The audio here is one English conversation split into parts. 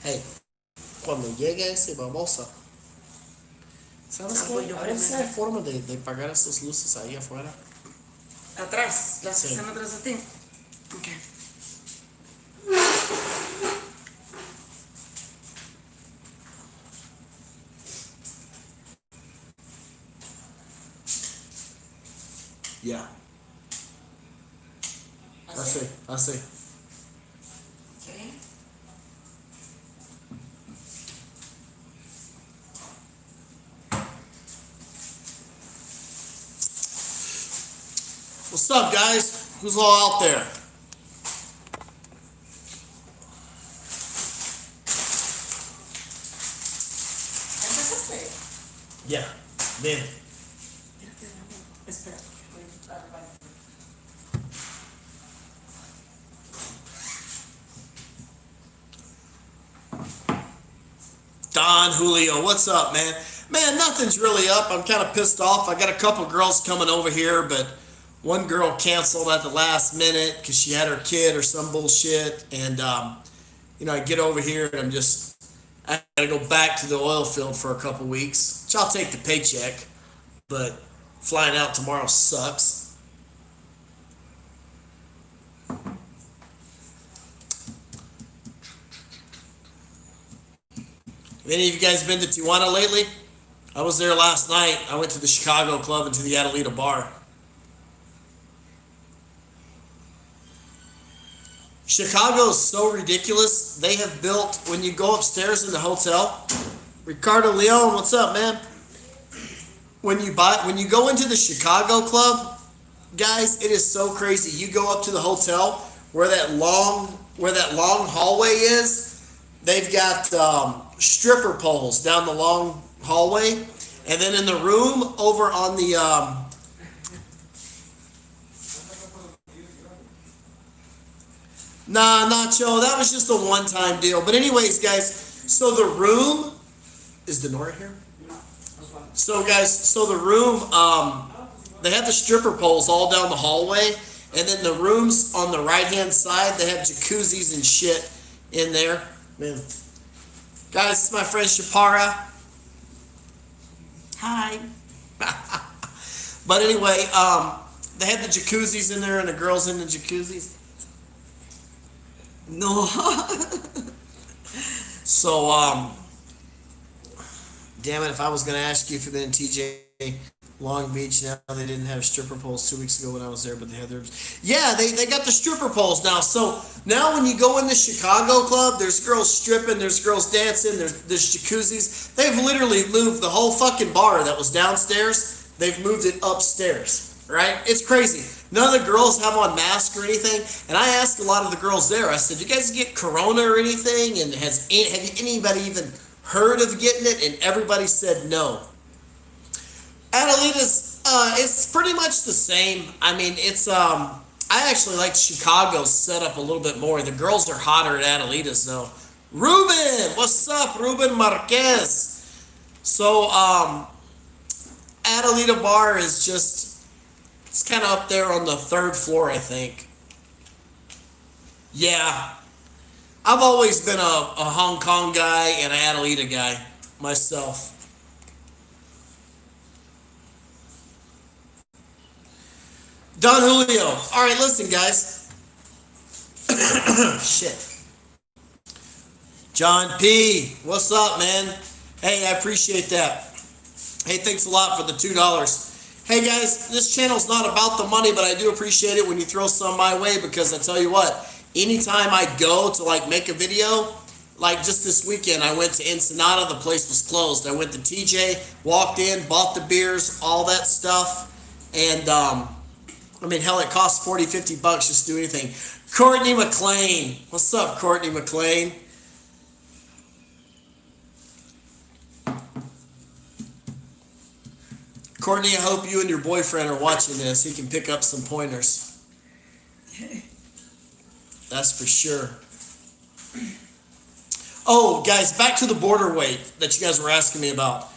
Hey, cuando llegue ese baboso, ¿sabes qué? A ver si hay forma de pagar esas luces ahí afuera. Atrás, las que Sí. están atrás de ti. Ok. Ya. Así, así. Okay. What's up, guys? Who's all out there? ¿Empezaste? Yeah. Ven. Espera. Voy a dar baño. Don Julio, what's up, man? Man, nothing's really up. I'm kind of pissed off. I got a couple girls coming over here, but one girl canceled at the last minute because she had her kid or some bullshit. And, I get over here and I gotta go back to the oil field for a couple weeks, which I'll take the paycheck, but flying out tomorrow sucks. Have any of you guys been to Tijuana lately? I was there last night. I went to the Chicago club and to the Adelita bar. Chicago is so ridiculous. They have built, when you go upstairs in the hotel, Ricardo Leon, what's up, man? When you go into the Chicago club, guys, it is so crazy. You go up to the hotel where that long hallway is. They've got stripper poles down the long hallway, and then in the room over on the Nah, Nacho, that was just a one-time deal. But anyways, guys, so the room is Denora here? So guys, the room, they have the stripper poles all down the hallway, and then the rooms on the right-hand side, they have jacuzzis and shit in there. Man. Guys, this is my friend Shapara. Hi. But anyway, they have the jacuzzis in there and the girls in the jacuzzis. No. So, damn it, if I was going to ask you if you've been in TJ Long Beach now, they didn't have stripper poles 2 weeks ago when I was there, but they had theirs. Yeah, they got the stripper poles now. So now when you go in the Chicago club, there's girls stripping, there's girls dancing, there's jacuzzis. They've literally moved the whole fucking bar that was downstairs. They've moved it upstairs, right? It's crazy. None of the girls have on masks or anything. And I asked a lot of the girls there, I said, you guys get corona or anything? And have anybody even heard of getting it? And everybody said no. Adelita's, it's pretty much the same. I mean, it's, I actually like Chicago's setup a little bit more. The girls are hotter at Adelita's though. Ruben, what's up, Ruben Marquez? So, Adelita Bar is just, it's kind of up there on the third floor, I think. Yeah. I've always been a Hong Kong guy and an Adelita guy myself. Don Julio. All right, listen, guys. Shit. John P. What's up, man? Hey, I appreciate that. Hey, thanks a lot for the $2. Hey, guys, this channel's not about the money, but I do appreciate it when you throw some my way because I tell you what, anytime I go to, like, make a video, like just this weekend, I went to Ensenada. The place was closed. I went to TJ, walked in, bought the beers, all that stuff, and, I mean, hell, it costs $40, $50 just to do anything. Courtney McLean. What's up, Courtney McLean? Courtney, I hope you and your boyfriend are watching this. He can pick up some pointers. That's for sure. Oh, guys, back to the border weight that you guys were asking me about.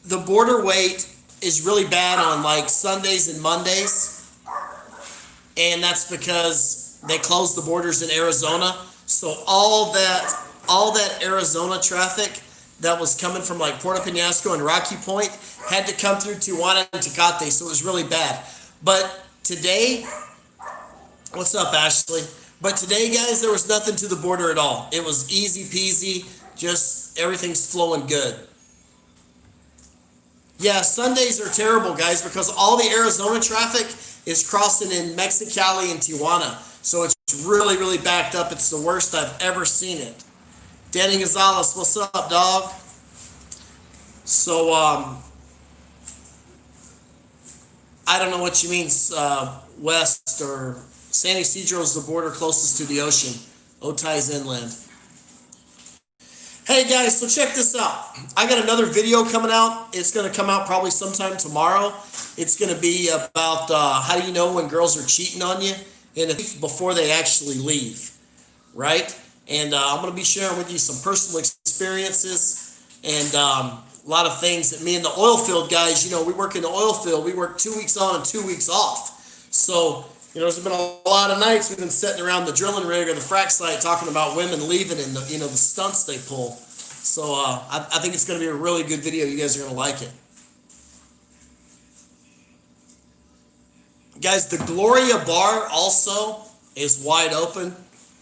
The border weight is really bad on like Sundays and Mondays, and that's because they closed the borders in Arizona. So all that Arizona traffic that was coming from like Puerto Penasco and Rocky Point had to come through Tijuana and Tecate. So it was really bad. But today, what's up, Ashley? But today, guys, there was nothing to the border at all. It was easy peasy. Just everything's flowing good. Yeah, Sundays are terrible, guys, because all the Arizona traffic is crossing in Mexicali and Tijuana. So it's really, really backed up. It's the worst I've ever seen it. Danny Gonzalez, what's up, dog? So, I don't know what you mean, west or San Ysidro is the border closest to the ocean. Otai's inland. Hey guys, so check this out. I got another video coming out. It's going to come out probably sometime tomorrow. It's going to be about how do you know when girls are cheating on you and before they actually leave, right? And I'm going to be sharing with you some personal experiences and a lot of things that me and the oil field guys, we work in the oil field. We work 2 weeks on and 2 weeks off. So, there's been a lot of nights we've been sitting around the drilling rig or the frac site talking about women leaving and the stunts they pull. So I think it's going to be a really good video. You guys are going to like it. Guys, the Gloria Bar also is wide open.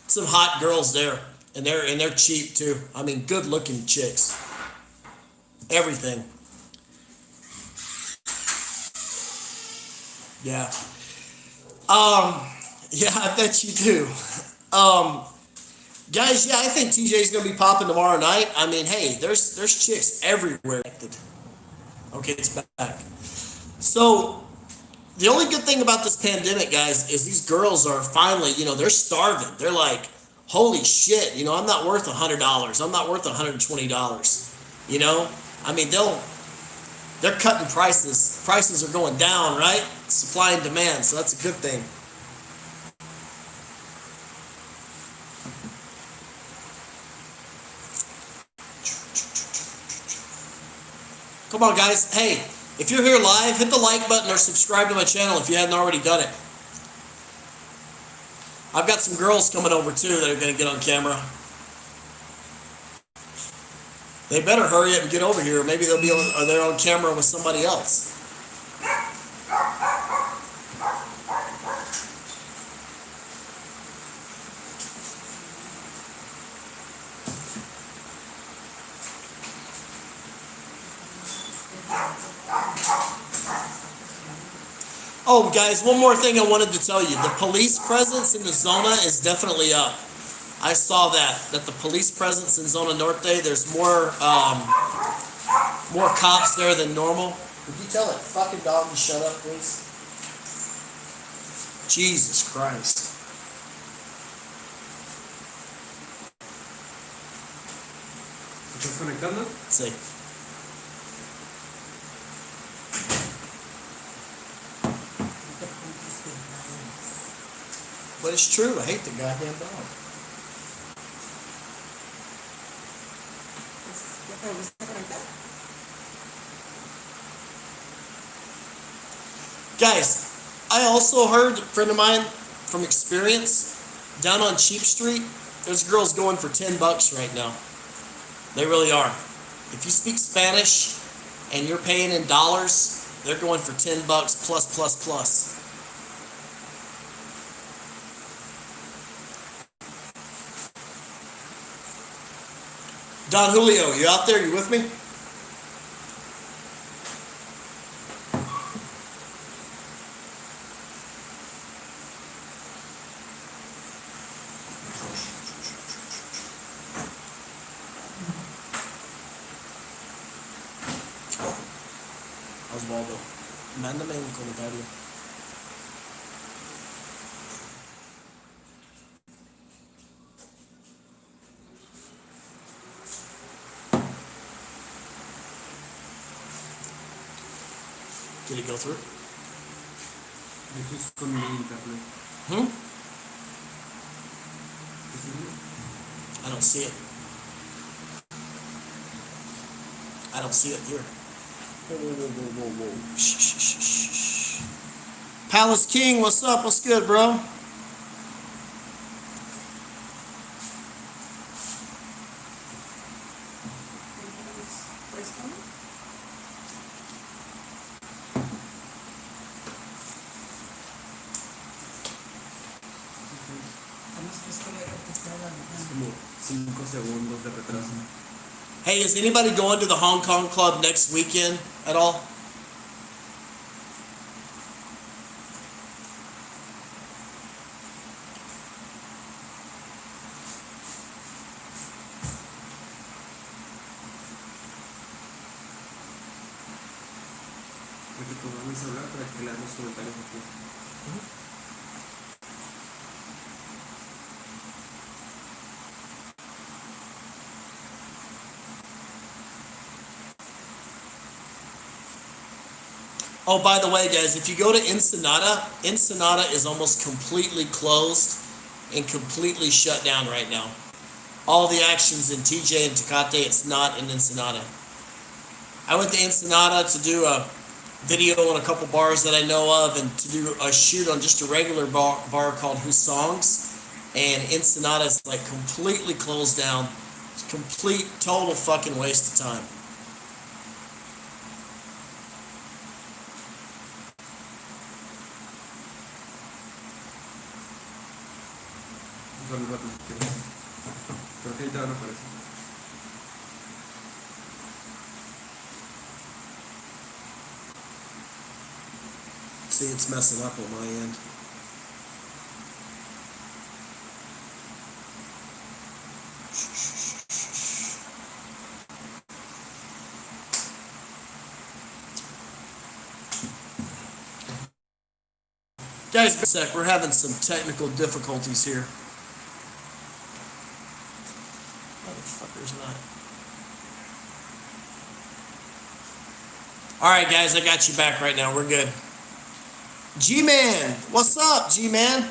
Some hot girls there, and they're cheap too. I mean, good looking chicks. Everything. Yeah. Yeah, I bet you do. Guys, yeah, I think TJ's gonna be popping tomorrow night. I mean, hey, there's chicks everywhere. Okay, it's back. So the only good thing about this pandemic, guys, is these girls are finally, they're starving. They're like, holy shit, I'm not worth $100. I'm not worth $120. I mean, they're cutting prices. Prices are going down, right? Supply and demand, so that's a good thing. Come on, guys. Hey, if you're here live, hit the like button or subscribe to my channel if you hadn't already done it. I've got some girls coming over, too, that are going to get on camera. They better hurry up and get over here. Maybe they're on camera with somebody else. Oh, guys, one more thing I wanted to tell you. The police presence in the Zona is definitely up. I saw that the police presence in Zona Norte, there's more cops there than normal. Would you tell that fucking dog to shut up, please? Jesus Christ. ¿Estás conectando? Sí. But it's true. I hate the goddamn dog. Guys, I also heard, a friend of mine from experience, down on Cheap Street, there's girls going for $10 right now. They really are. If you speak Spanish and you're paying in dollars, they're going for $10 plus. Don Julio, you out there? You with me? Osvaldo, mándame un comentario. Did it go through? Eso es con mi internet. I don't see it. I don't see it here. Whoa. Shh. Palace King, what's up? What's good, bro? que está hablando. Como 5 segundos de retraso. Hey, is anybody going to the Hong Kong club next weekend at all? Porque tomar mi celular para que lean los comentarios aquí. Oh, by the way, guys, if you go to Ensenada, Ensenada is almost completely closed and completely shut down right now. All the actions in TJ and Tecate, it's not in Ensenada. I went to Ensenada to do a video on a couple bars that I know of and to do a shoot on just a regular bar called Who Songs. And Ensenada is like completely closed down. It's complete, total fucking waste of time. Son los datos que creo que ahorita van a aparecer. See, it's messing up on my end. Guys, a sec, we're having some technical difficulties here. Motherfucker's not. Alright, guys, I got you back right now. We're good. G-Man, what's up, G-Man?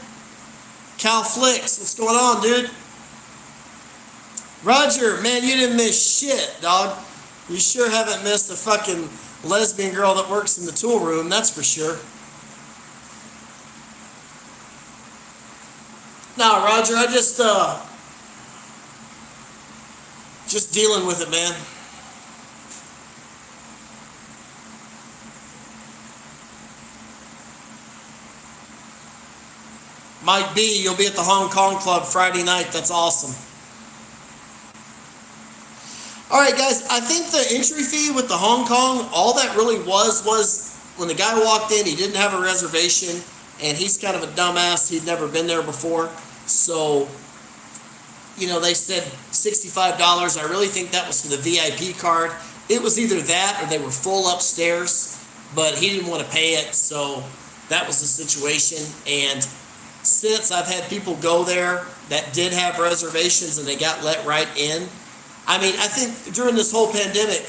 Cal Flicks, what's going on, dude? Roger, man, you didn't miss shit, dog. You sure haven't missed a fucking lesbian girl that works in the tool room, that's for sure. Nah, Roger, I just dealing with it, man. Mike B, you'll be at the Hong Kong Club Friday night. That's awesome. All right, guys, I think the entry fee with the Hong Kong, all that really was when the guy walked in, he didn't have a reservation, and he's kind of a dumbass. He'd never been there before. So, you know, they said $65. I really think that was for the VIP card. It was either that or they were full upstairs, but he didn't want to pay it, so that was the situation. And since I've had people go there that did have reservations and they got let right in, I mean, I think during this whole pandemic,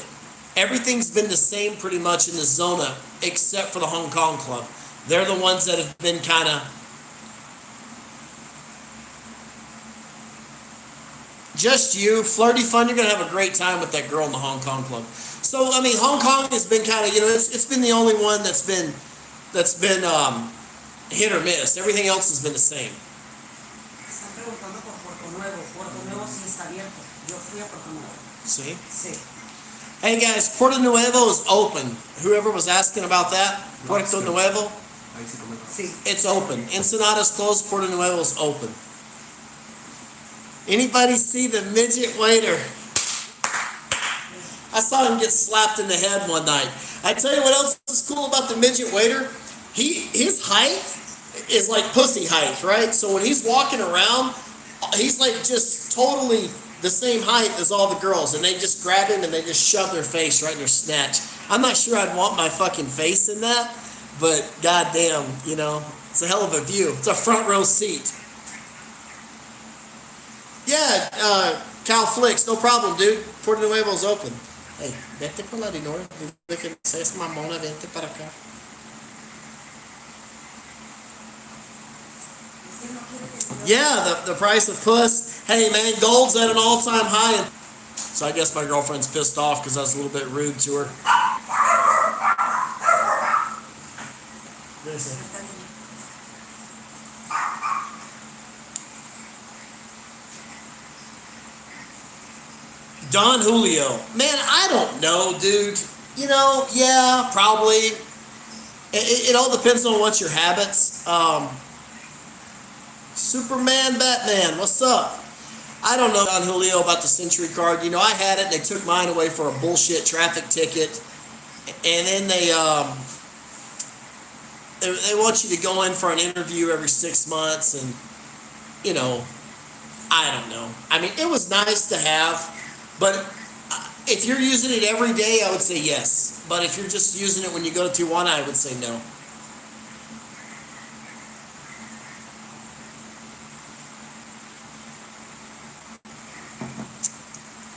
everything's been the same pretty much in the Zona except for the Hong Kong Club. They're the ones that have been kind of just you, flirty fun. You're gonna have a great time with that girl in the Hong Kong Club. So I mean, Hong Kong has been kind of, you know, it's been the only one that's been hit or miss. Everything else has been the same. Están preguntando por Puerto Nuevo. Puerto Nuevo sí está abierto. Yo fui a Puerto Nuevo. See? Sí. Hey guys, Puerto Nuevo is open. Whoever was asking about that, Puerto Nuevo, Ahí se comenta. Sí. it's open. Ensenada's closed. Puerto Nuevo is open. Anybody see the midget waiter? I saw him get slapped in the head one night. I tell you what else is cool about the midget waiter. His height is like pussy height, right? So when he's walking around, he's like just totally the same height as all the girls, and they just grab him and they just shove their face right in their snatch. I'm not sure I'd want my fucking face in that, but goddamn, you know, it's a hell of a view. It's a front row seat. Yeah, Cal Flicks, no problem, dude. Puerto Nuevo's open. Hey, vete con la dinora. Dile que seas mamona, vente para acá. Yeah, the price of puss. Hey, man, gold's at an all-time high. So I guess my girlfriend's pissed off because I was a little bit rude to her. Listen. Don Julio. Man, I don't know, dude. You know, yeah, probably. It all depends on what's your habits. Superman Batman, what's up? I don't know, Don Julio, about the Century card. You know, I had it. They took mine away for a bullshit traffic ticket. And then they want you to go in for an interview every 6 months. And, you know, I don't know. I mean, it was nice to have. But if you're using it every day, I would say yes. But if you're just using it when you go to Tijuana, I would say no.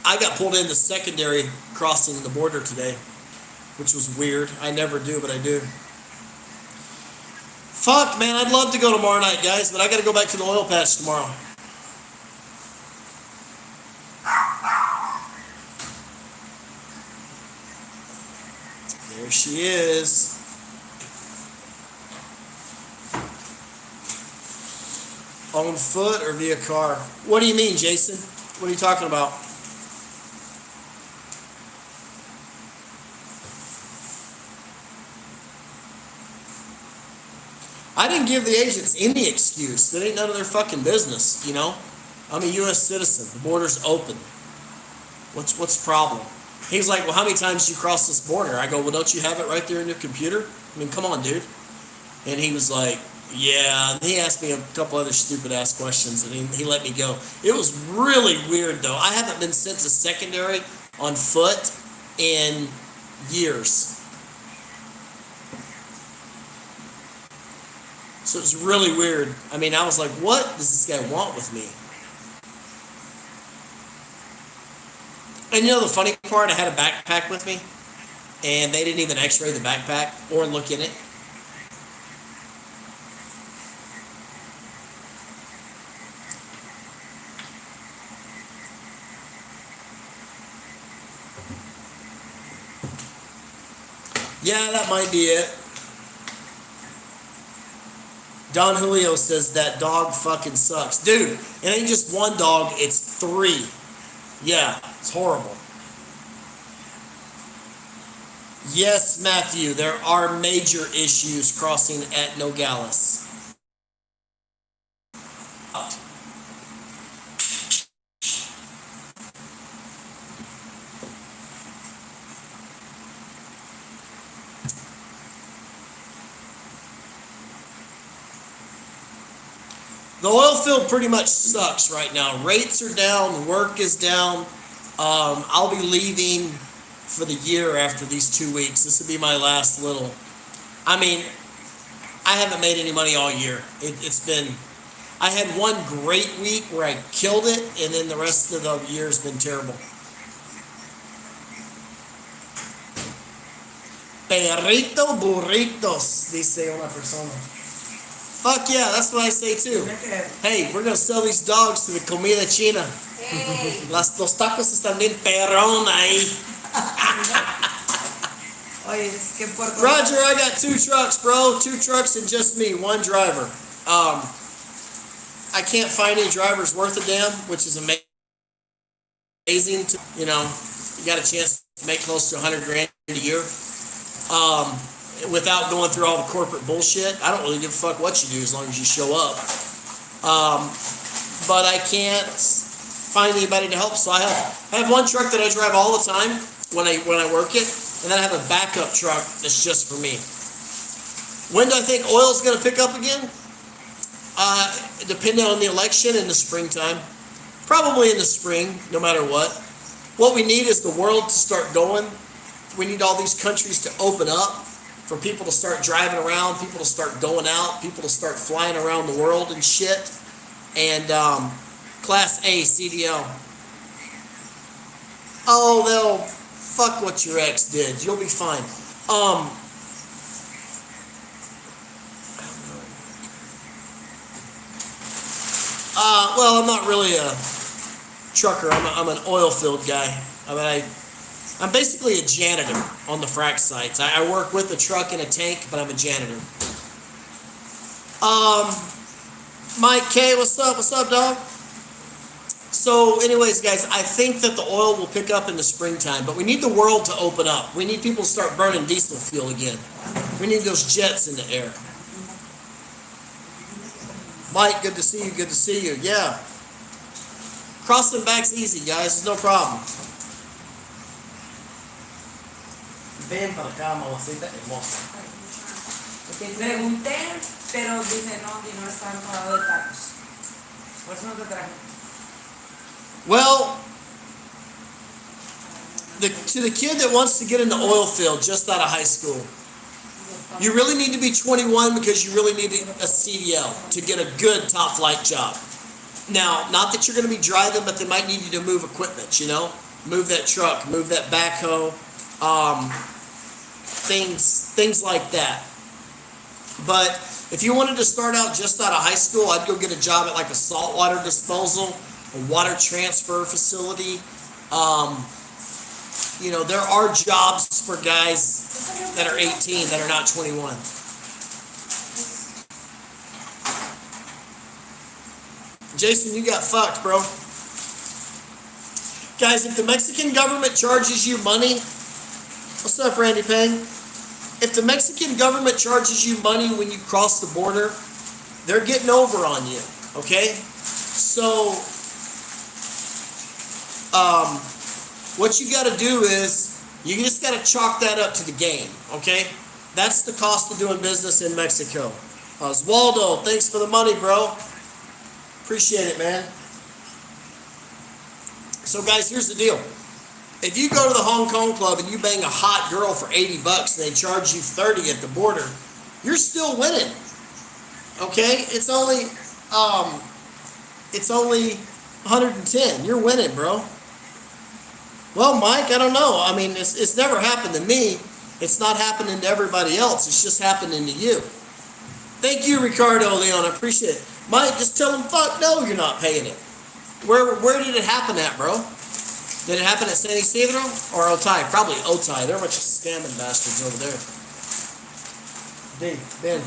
I got pulled into secondary crossing the border today, which was weird. I never do, but I do. Fuck, man, I'd love to go tomorrow night, guys, but I got to go back to the oil patch tomorrow. There she is. On foot or via car? What do you mean, Jason? What are you talking about? I didn't give the agents any excuse. That ain't none of their fucking business, you know? I'm a U.S. citizen. The border's open. What's the problem? He's like, well, how many times did you cross this border? I go, well, don't you have it right there in your computer? I mean, come on, dude. And he was like, yeah. And he asked me a couple other stupid-ass questions, and he let me go. It was really weird, though. I haven't been sent to secondary on foot in years. So it was really weird. I mean, I was like, what does this guy want with me? And you know the funny part? I had a backpack with me, and they didn't even x-ray the backpack or look in it. Yeah, that might be it. Don Julio says that dog fucking sucks. Dude, it ain't just one dog, it's 3. Yeah, it's horrible. Yes, Matthew, there are major issues crossing at Nogales. The oil field pretty much sucks right now. Rates are down, work is down. I'll be leaving for the year after these 2 weeks. This will be my last little. I mean, I haven't made any money all year. It's been. I had one great week where I killed it, and then the rest of the year has been terrible. Perrito burritos, dice una persona. Fuck yeah, that's what I say too. Hey, we're gonna sell these dogs to the comida china. Hey. Los tacos están bien perrón ahí. Roger, I got 2 trucks, bro. 2 trucks and just me, 1 driver. I can't find any drivers worth a damn, which is amazing. You know, you got a chance to make close to $100,000 a year. Without going through all the corporate bullshit. I don't really give a fuck what you do as long as you show up. But I can't find anybody to help. So I have 1 truck that I drive all the time when I work it, and then I have a backup truck that's just for me. When do I think oil's going to pick up again? Depending on the election in the springtime. Probably in the spring, no matter what. What we need is the world to start going. We need all these countries to open up. For people to start driving around, people to start going out, people to start flying around the world and shit. And Class A CDL. Oh, they'll fuck what your ex did. You'll be fine. Well, I'm not really a trucker. I'm an oil field guy. I mean, I'm basically a janitor on the frac sites. I work with a truck and a tank, but I'm a janitor. Mike K, what's up? What's up, dog? So, anyways, guys, I think that the oil will pick up in the springtime, but we need the world to open up. We need people to start burning diesel fuel again. We need those jets in the air. Mike, good to see you. Good to see you. Yeah. Crossing back's easy, guys. It's no problem. Ven para acá, mamacita hermosa. Pregunté, pero dije no, y no está enfadado de tacos. Por eso no te traje. Well, to the kid that wants to get in the oil field just out of high school, you really need to be 21 because you really need a CDL to get a good top flight job. Now, not that you're going to be driving, but they might need you to move equipment, you know? Move that truck, move that backhoe, things like that. But if you wanted to start out just out of high school, I'd go get a job at like a saltwater disposal, a water transfer facility. You know, there are jobs for guys that are 18 that are not 21. Jason, you got fucked, bro. Guys, if the Mexican government charges you money, what's up, Randy Payne? If the Mexican government charges you money when you cross the border, they're getting over on you, okay? So, what you got to do is, you just got to chalk that up to the game, okay? That's the cost of doing business in Mexico. Oswaldo, thanks for the money, bro. Appreciate it, man. So, guys, here's the deal. If you go to the Hong Kong club and you bang a hot girl for $80 and they charge you $30 at the border, you're still winning. Okay? It's only 110. You're winning, bro. Well, Mike, I don't know. I mean, it's never happened to me. It's not happening to everybody else. It's just happening to you. Thank you, Ricardo Leon. I appreciate it. Mike, just tell them, fuck no, you're not paying it. Where did it happen at, bro? Did it happen at San Isidro or Otay? Probably Otay. They're a bunch of scamming bastards over there. Ben.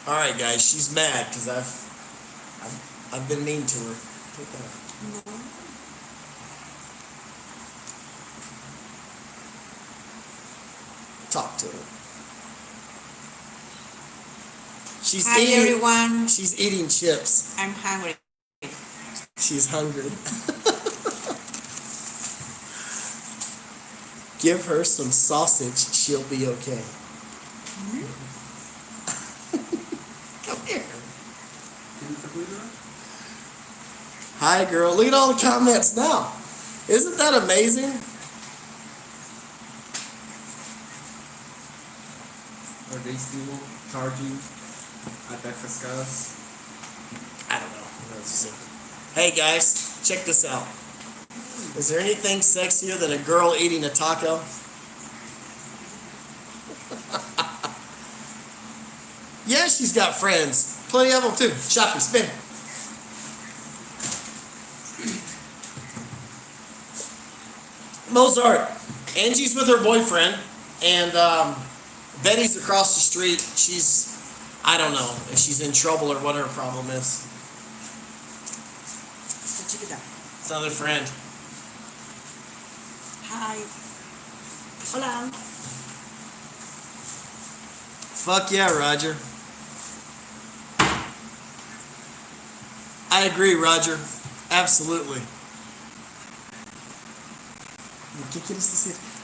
All right, guys. She's mad because I've been mean to her. Take that out. No. Talk to her. Hi everyone. She's eating chips. I'm hungry. She's hungry. Give her some sausage. She'll be okay. Mm-hmm. Come here. Hi, girl. Look at all the comments now. Isn't that amazing? Are they still charging at that cascadas? I don't know. Hey guys, check this out. Is there anything sexier than a girl eating a taco? Yeah, she's got friends. Plenty of them too. Shopping, spin. Mozart. Angie's with her boyfriend, and Betty's across the street. I don't know if she's in trouble or what her problem is. It's another friend. Hi. Hola. Fuck yeah, Roger. I agree, Roger. Absolutely.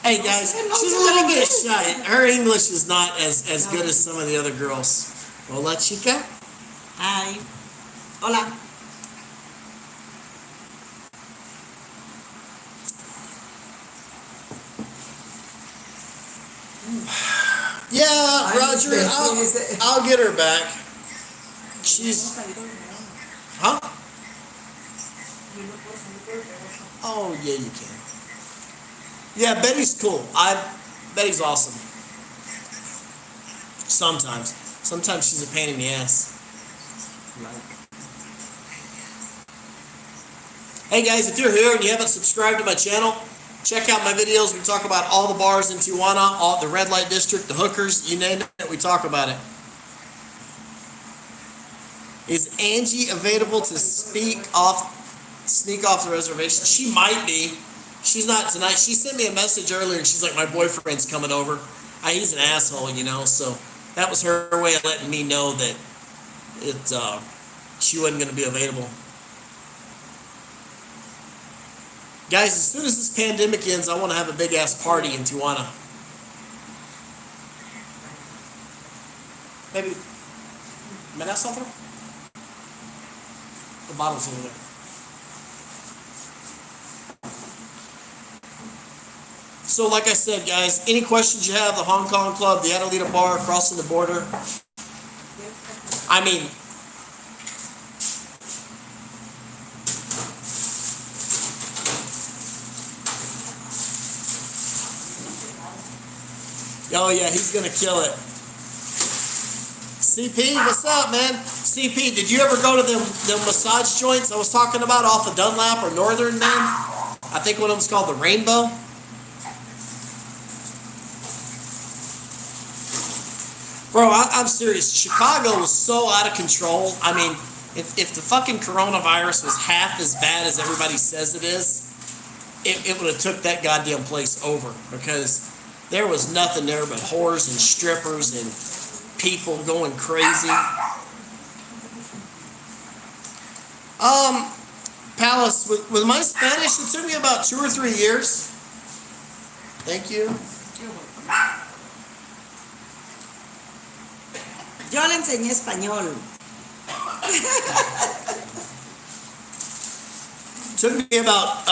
Hey guys, she's a little bit shy. Her English is not as good as some of the other girls. Hola, chica. Hi. Hola. Yeah, Roger, I'll get her back. She's... Huh? Oh, yeah, you can. Yeah, Betty's cool. Betty's awesome. Sometimes. Sometimes she's a pain in the ass. Hey guys, if you're here and you haven't subscribed to my channel, check out my videos. We talk about all the bars in Tijuana, all the red light district, the hookers, you name it, we talk about it. Is Angie available to sneak off the reservation? She might be. She's not tonight. She sent me a message earlier and she's like, my boyfriend's coming over. He's an asshole, you know, so That was her way of letting me know that she wasn't going to be available. Guys, as soon as this pandemic ends, I want to have a big ass party in Tijuana. Maybe. ¿Me das otro? The bottle's over there. So like I said, guys, any questions you have, the Hong Kong Club, the Adelita Bar, crossing the border. I mean, oh yeah, he's gonna kill it. CP, what's up, man? CP, did you ever go to them massage joints I was talking about off of Dunlap or Northern, man? I think one of them's called the Rainbow. Bro, I'm serious. Chicago was so out of control. I mean, if the fucking coronavirus was half as bad as everybody says it is, it would have took that goddamn place over, because there was nothing there but whores and strippers and people going crazy. Palace, with my Spanish, it took me about 2 or 3 years. Thank you. Yo le enseñé español. Took me about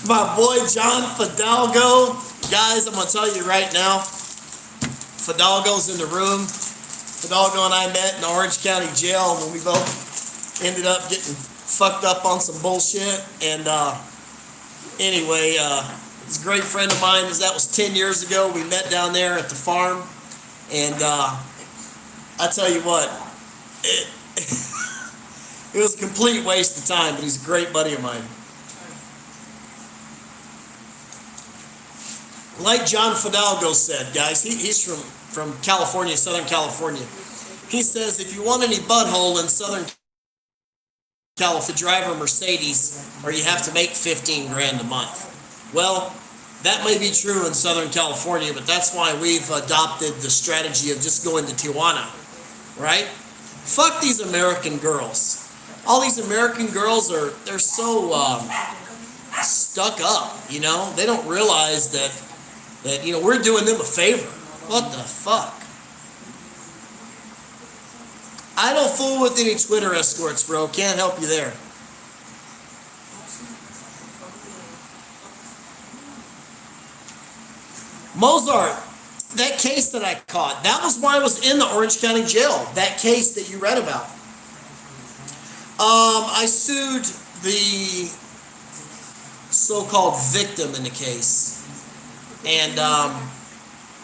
my boy John Fidalgo. Guys, I'm gonna tell you right now, Fidalgo's in the room. Fidalgo and I met in the Orange County Jail when we both ended up getting fucked up on some bullshit. And anyway, he's a great friend of mine. That was 10 years ago. We met down there at the farm. And I tell you what, it was a complete waste of time, but he's a great buddy of mine. Like John Fidalgo said, guys, he's from California, Southern California. He says, if you want any butthole in Southern California, drive a Mercedes, or you have to make 15 grand a month. Well, that may be true in Southern California, but that's why we've adopted the strategy of just going to Tijuana, right? Fuck these American girls. All these American girls they're so stuck up, you know? They don't realize that you know, we're doing them a favor. What the fuck? I don't fool with any Twitter escorts, bro. Can't help you there. Mozart, that case that I caught, that was why I was in the Orange County Jail. That case that you read about. I sued the so-called victim in the case. And,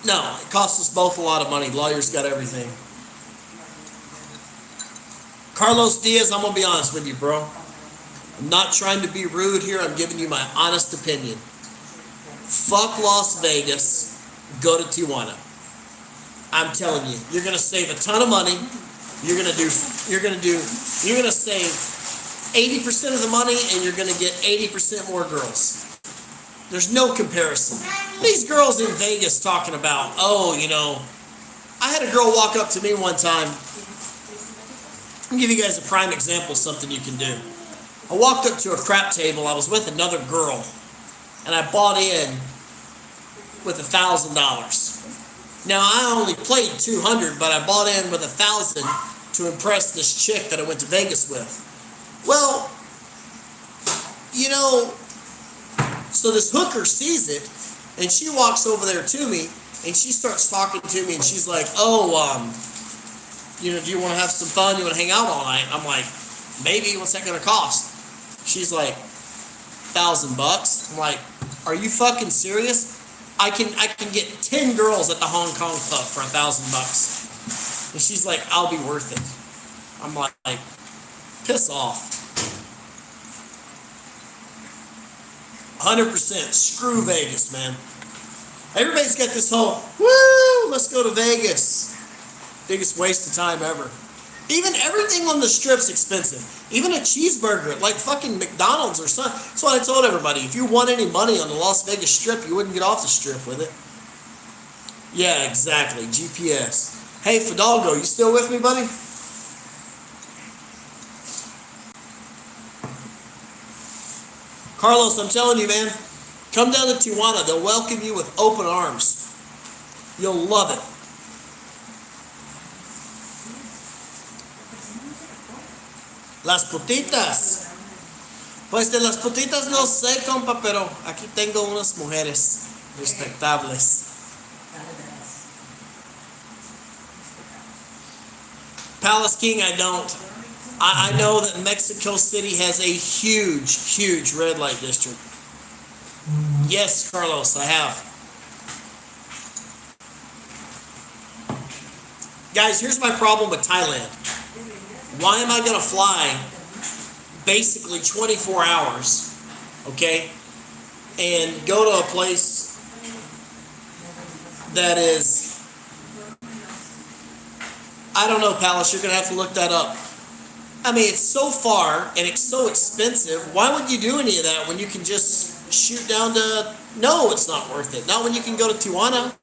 no, it cost us both a lot of money. Lawyers got everything. Carlos Diaz, I'm going to be honest with you, bro. I'm not trying to be rude here. I'm giving you my honest opinion. Fuck Las Vegas. Go to Tijuana. I'm telling you, you're going to save a ton of money. You're going to save 80% of the money, and you're going to get 80% more girls. There's no comparison. These girls in Vegas talking about, oh, you know, I had a girl walk up to me one time. I'll give you guys a prime example of something you can do. I walked up to a crap table. I was with another girl, and I bought in with $1,000. Now, I only played $200, but I bought in with $1,000 to impress this chick that I went to Vegas with. Well, you know, so this hooker sees it, and she walks over there to me, and she starts talking to me, and she's like, oh, you know, do you want to have some fun? You want to hang out all night? I'm like, maybe. What's that going to cost? She's like, $1,000. I'm like, are you fucking serious? I can get 10 girls at the Hong Kong Club for $1,000. And she's like, I'll be worth it. I'm like, piss off. 100%. Screw Vegas, man. Everybody's got this whole, woo, let's go to Vegas. Biggest waste of time ever. Even everything on the strip's expensive. Even a cheeseburger, like fucking McDonald's or something. That's what I told everybody. If you want any money on the Las Vegas Strip, you wouldn't get off the Strip with it. Yeah, exactly. GPS. Hey, Fidalgo, you still with me, buddy? Carlos, I'm telling you, man. Come down to Tijuana. They'll welcome you with open arms. You'll love it. Las putitas. Pues de las putitas no sé, compa, pero aquí tengo unas mujeres respetables. Palace King, I don't. I know that Mexico City has a huge, huge red light district. Yes, Carlos, I have. Guys, here's my problem with Thailand. Why am I going to fly basically 24 hours, okay, and go to a place that is, I don't know, Palace, you're going to have to look that up. I mean, it's so far and it's so expensive. Why would you do any of that when you can just shoot down to, no, it's not worth it. Not when you can go to Tijuana.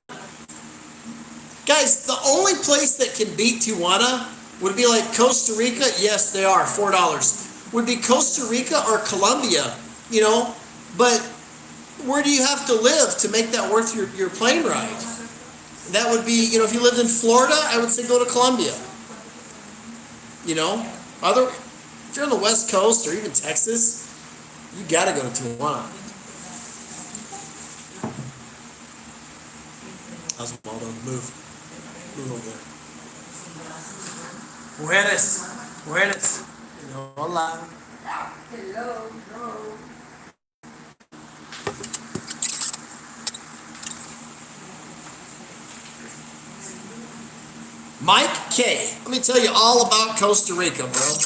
Guys, the only place that can beat Tijuana would be like Costa Rica. Yes, they are, $4. Would be Costa Rica or Colombia, you know. But where do you have to live to make that worth your plane ride? That would be, you know, if you lived in Florida, I would say go to Colombia. You know, if you're on the West Coast or even Texas, you gotta go to Tijuana. How's Waldo? Move over there. Mujeres. Hola. Hello. Mike K. Let me tell you all about Costa Rica, bro.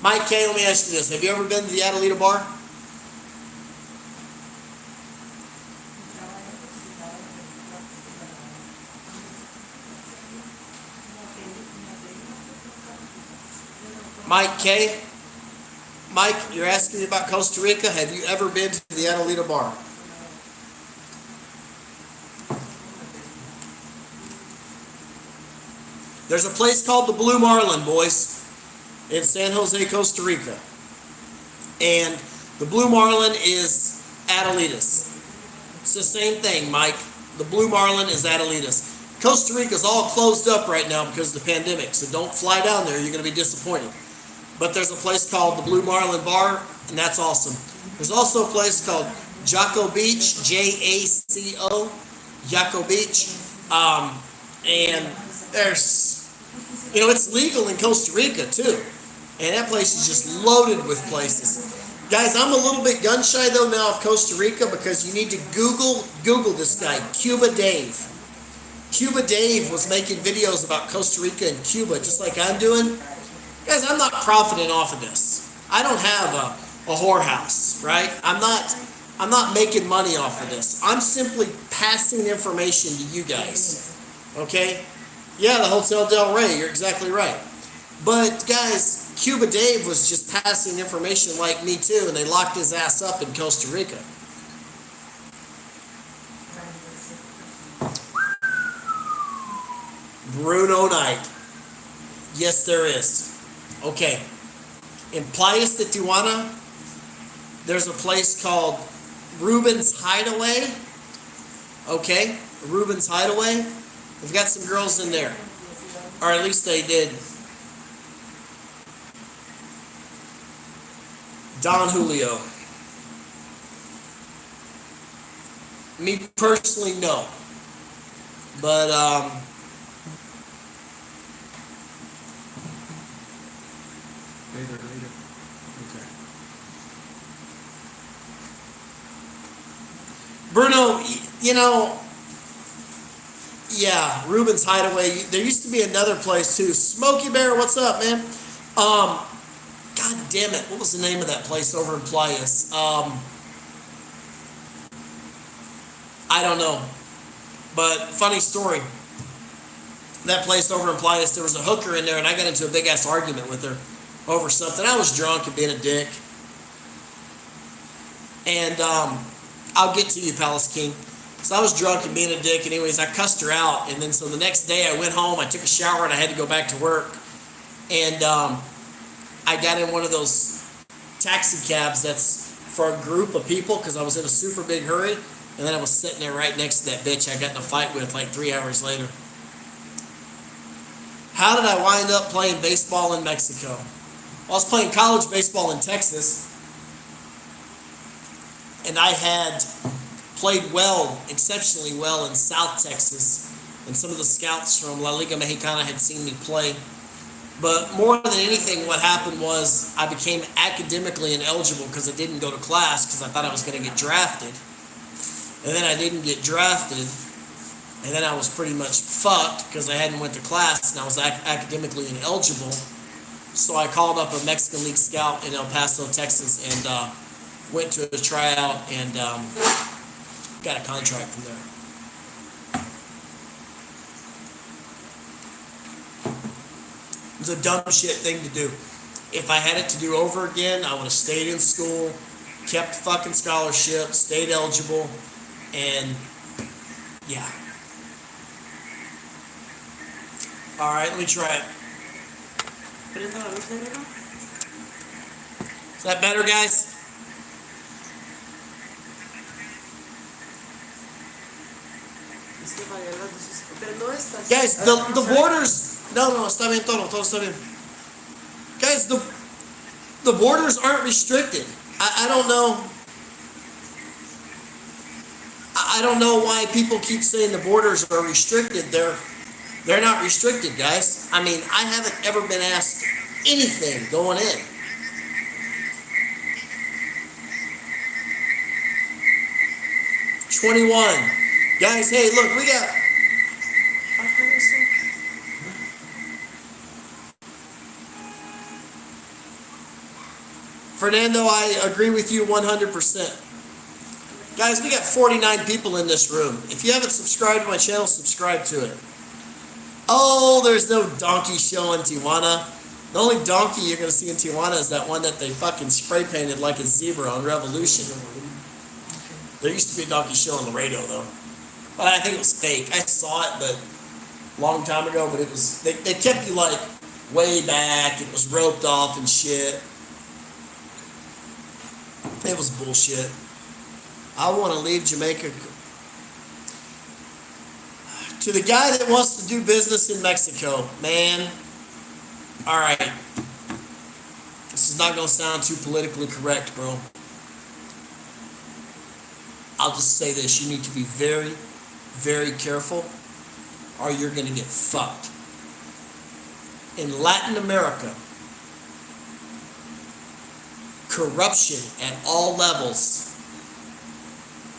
Mike K, let me ask you this. Have you ever been to the Adelita bar? Mike K. Mike, you're asking me about Costa Rica. Have you ever been to the Adelita bar? There's a place called the Blue Marlin, boys, in San Jose, Costa Rica. And the Blue Marlin is Adelitas. It's the same thing, Mike. The Blue Marlin is Adelitas. Costa Rica is all closed up right now because of the pandemic, so don't fly down there. You're going to be disappointed. But there's a place called the Blue Marlin Bar, and that's awesome. There's also a place called Jaco Beach, Jaco, Jaco Beach. And there's, you know, it's legal in Costa Rica too. And that place is just loaded with places. Guys, I'm a little bit gun shy though now of Costa Rica because you need to Google this guy, Cuba Dave. Cuba Dave was making videos about Costa Rica and Cuba just like I'm doing. Guys, I'm not profiting off of this. I don't have a whorehouse, right? I'm not making money off of this. I'm simply passing information to you guys. Okay? Yeah, the Hotel Del Rey, you're exactly right. But guys, Cuba Dave was just passing information like me too, and they locked his ass up in Costa Rica. Bruno Knight. Yes, there is. Okay. In Playas de Tijuana, there's a place called Ruben's Hideaway. Okay? Ruben's Hideaway. We've got some girls in there. Or at least they did. Don Julio. Me personally, no. But, Later. okay. Bruno, you know, yeah, Ruben's Hideaway. There used to be another place too. Smokey Bear, what's up, man? God damn it, what was the name of that place over in Playas? I don't know. But funny story. that place over in Playas, there was a hooker in there, and I got into a big ass argument with her over something. I was drunk and being a dick. And I'll get to you, Palace King. So I was drunk and being a dick. Anyways, I cussed her out. And then so the next day I went home, I took a shower, and I had to go back to work. And I got in one of those taxi cabs that's for a group of people because I was in a super big hurry. And then I was sitting there right next to that bitch I got in a fight with like 3 hours later. How did I wind up playing baseball in Mexico? I was playing college baseball in Texas. And I had played well, exceptionally well in South Texas. And some of the scouts from La Liga Mexicana had seen me play. But more than anything, what happened was I became academically ineligible because I didn't go to class because I thought I was going to get drafted. And then I didn't get drafted. And then I was pretty much fucked because I hadn't went to class and I was academically ineligible. So I called up a Mexican League scout in El Paso, Texas, and went to a tryout and got a contract from there. It was a dumb shit thing to do. If I had it to do over again, I would have stayed in school, kept fucking scholarship, stayed eligible, and yeah. Alright, let me try it. Is that better, guys? Guys, the borders... No, está bien todo está bien. Guys, the borders aren't restricted. I don't know... I don't know why people keep saying the borders are restricted. They're not restricted, guys. I mean, I haven't ever been asked anything going in. $21. Guys, hey, look, we got... Fernando, I agree with you 100%. Guys, we got 49 people in this room. If you haven't subscribed to my channel, subscribe to it. Oh, there's no donkey show in Tijuana. The only donkey you're going to see in Tijuana is that one that they fucking spray painted like a zebra on Revolution. There used to be a donkey show on the radio, though. But I think it was fake. I saw it, but a long time ago, but it was... They kept you, like, way back. It was roped off and shit. It was bullshit. I want to leave Jamaica. To the guy that wants to do business in Mexico, man, all right. This is not going to sound too politically correct, bro. I'll just say this. You need to be very, very careful or you're going to get fucked. In Latin America, corruption at all levels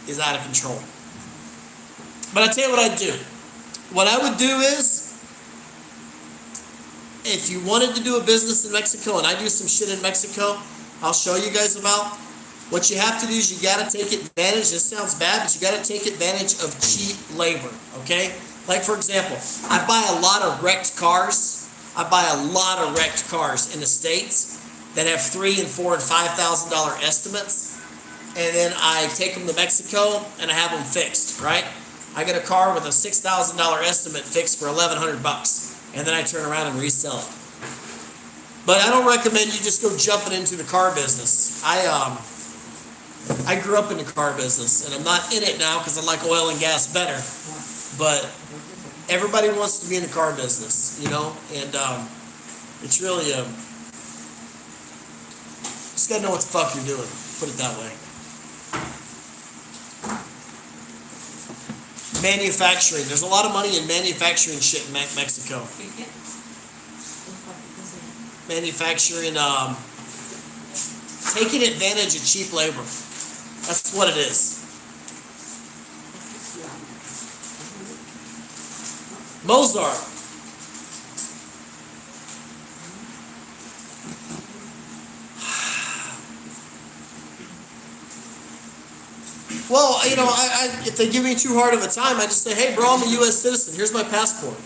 is out of control. But I tell you what I'd do. What I would do is, if you wanted to do a business in Mexico, and I do some shit in Mexico, I'll show you guys about. What you have to do is you got to take advantage. This sounds bad, but you got to take advantage of cheap labor. Okay? Like for example, I buy a lot of wrecked cars. I buy a lot of wrecked cars in the States that have $3,000 and $4,000 and $5,000 estimates. And then I take them to Mexico and I have them fixed, right? I get a car with a $6,000 estimate fixed for $1,100 bucks. And then I turn around and resell it. But I don't recommend you just go jumping into the car business. I grew up in the car business and I'm not in it now because I like oil and gas better. But everybody wants to be in the car business, you know? And it's really just gotta know what the fuck you're doing. Put it that way. Manufacturing. There's a lot of money in manufacturing shit in Mexico. Manufacturing, taking advantage of cheap labor. That's what it is. Mozart. Well, you know, if they give me too hard of a time, I just say, hey, bro, I'm a U.S. citizen. Here's my passport.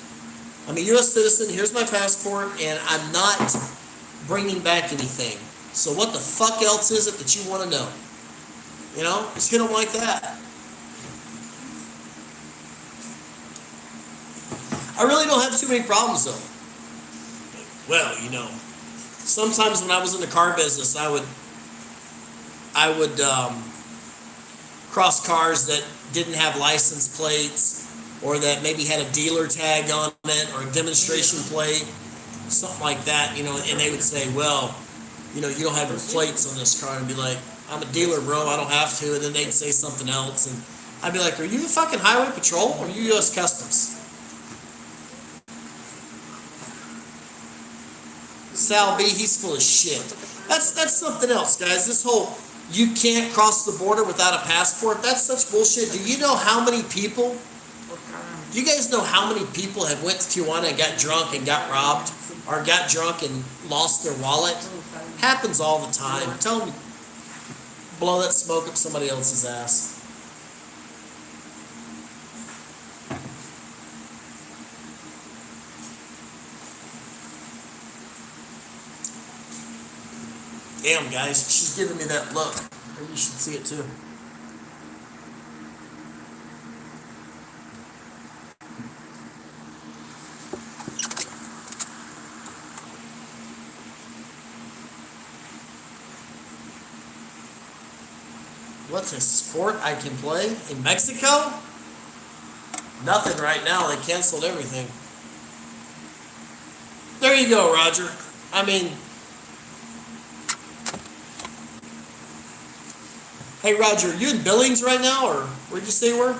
I'm a U.S. citizen. Here's my passport, and I'm not bringing back anything. So what the fuck else is it that you want to know? You know, just hit them like that. I really don't have too many problems though. Well, you know, sometimes when I was in the car business, I would cross cars that didn't have license plates, or that maybe had a dealer tag on it, or a demonstration plate, something like that. You know, and they would say, "Well, you know, you don't have your plates on this car," and I'd be like, "I'm a dealer, bro. I don't have to." And then they'd say something else, and I'd be like, "Are you the fucking highway patrol, or are you U.S. Customs?" Sal B, he's full of shit. That's something else, guys. This whole you can't cross the border without a passport, that's such bullshit. Do you know how many people, do you guys know how many people have went to Tijuana and got drunk and got robbed, or got drunk and lost their wallet? Happens all the time. Tell them, blow that smoke up somebody else's ass. Damn, guys, she's giving me that look. Maybe you should see it too. What's a sport I can play in Mexico? Nothing right now. They canceled everything. There you go, Roger. I mean, hey, Roger, you in Billings right now, or where'd you say you were?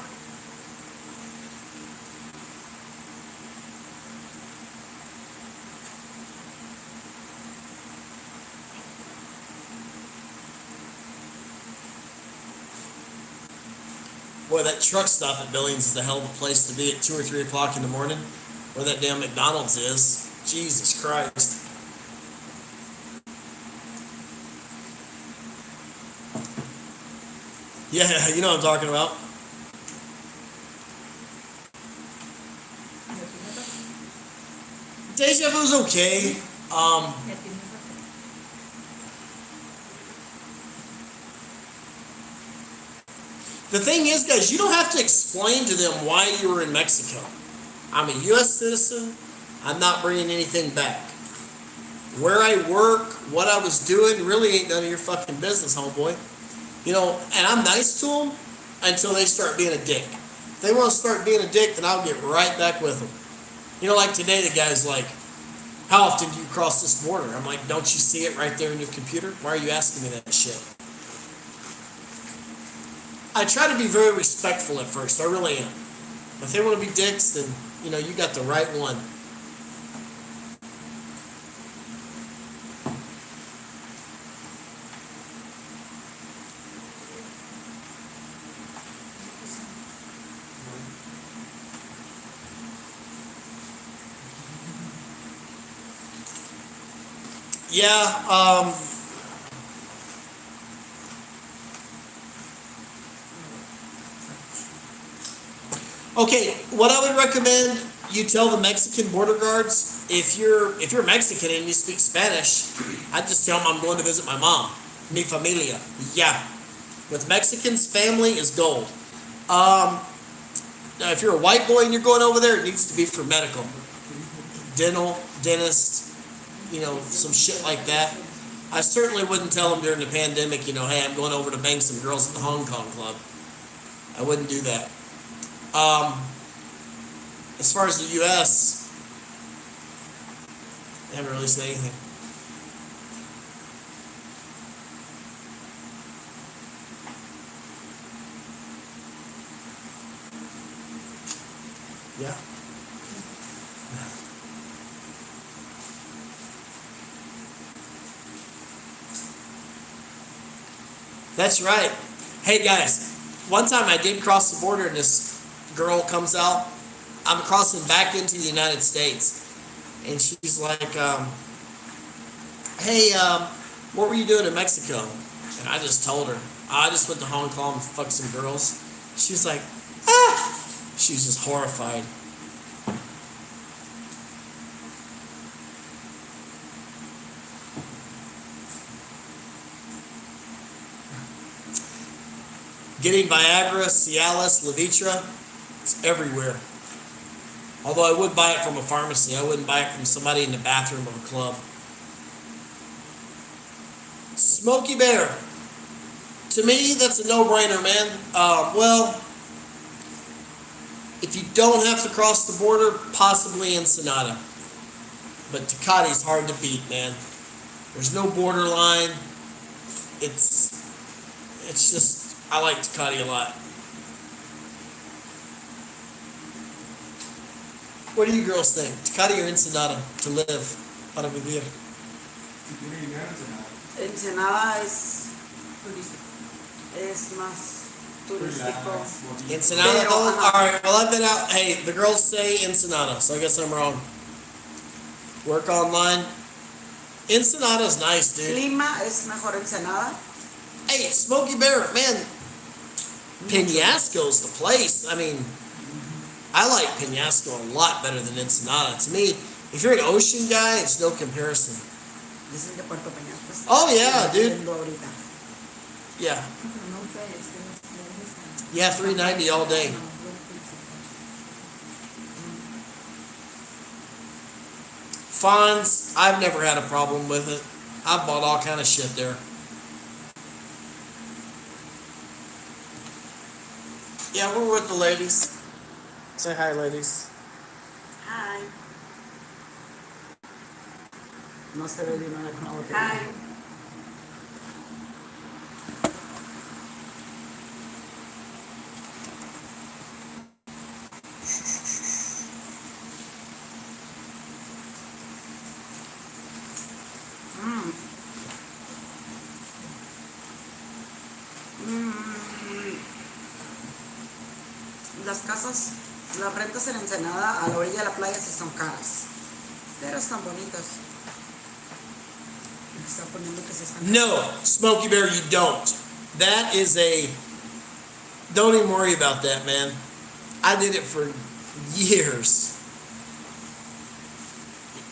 Boy, that truck stop at Billings is a hell of a place to be at 2 or 3 o'clock in the morning, where that damn McDonald's is. Jesus Christ. Yeah, you know what I'm talking about. Deja Vu's okay. The thing is, guys, you don't have to explain to them why you were in Mexico. I'm a U.S. citizen. I'm not bringing anything back. Where I work, what I was doing, really ain't none of your fucking business, homeboy. You know, and I'm nice to them until they start being a dick. If they want to start being a dick, then I'll get right back with them. You know, like today, the guy's like, "How often do you cross this border?" I'm like, "Don't you see it right there in your computer? Why are you asking me that shit?" I try to be very respectful at first. I really am. If they want to be dicks, then, you know, you got the right one. Yeah, okay, what I would recommend, you tell the Mexican border guards, if you're Mexican and you speak Spanish, I just tell them I'm going to visit my mom. Mi familia. Yeah. With Mexicans, family is gold. Now if you're a white boy and you're going over there, it needs to be for medical. Dental, dentist, you know, some shit like that. I certainly wouldn't tell them during the pandemic, you know, "Hey, I'm going over to bang some girls at the Hong Kong club." I wouldn't do that. As far as the U.S., I haven't really said anything. Yeah. That's right. Hey guys, one time I did cross the border and this girl comes out. I'm crossing back into the United States. And she's like, "Hey, what were you doing in Mexico?" And I just told her, "I just went to Hong Kong and fucked some girls." She was like, "Ah!" She was just horrified. getting Viagra, Cialis, Levitra, it's everywhere. Although I would buy it from a pharmacy. I wouldn't buy it from somebody in the bathroom of a club. Smokey Bear. To me, that's a no-brainer, man. Well, if you don't have to cross the border, possibly Ensenada. But Tecate's hard to beat, man. There's no borderline. It's just, I like Tecate a lot. What do you girls think? Tecate or Ensenada to live? Para vivir. Si tiene dinero, Ensenada. Ensenada Turístico. es más turístico. Relax, bonito. Ensenada, Pero, though? ajá. Alright, well, I've been out. Hey, the girls say Ensenada, so I guess I'm wrong. Work online. Ensenada's nice, dude. Clima es mejor Ensenada. Hey, Smokey Bear, man. Penasco's the place. I mean, I like Penasco a lot better than Ensenada. To me, if you're an ocean guy, it's no comparison. Dicen que Puerto Peñasco está Oh, yeah, dude. viendo ahorita. Yeah. No sé, es que no Yeah, $3.90 all day. Fonz, I've never had a problem with it. I've bought all kind of shit there. Yeah, we're with the ladies. Say hi, ladies. Hi. No se ve bien con la botella. Hi. Las casas, las rentas en Ensenada a la orilla de la playa sí son caras, pero están bonitas. Está poniendo que se están. No, Smokey Bear, you don't. That is a. Don't even worry about that, man. I did it for years.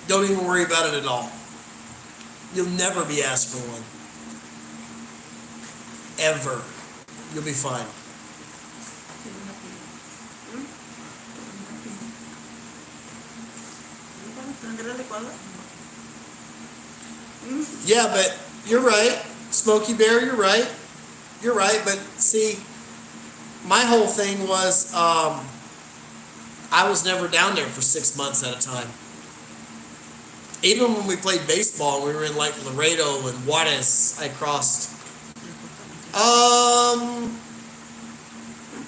Don't even worry about it at all. You'll never be asked for one. Ever. You'll be fine. ¿Prender la licuadora? Yeah, but you're right. Smokey Bear, you're right. You're right, but see, my whole thing was I was never down there for 6 months at a time. Even when we played baseball, we were in like Laredo and Juarez. I crossed.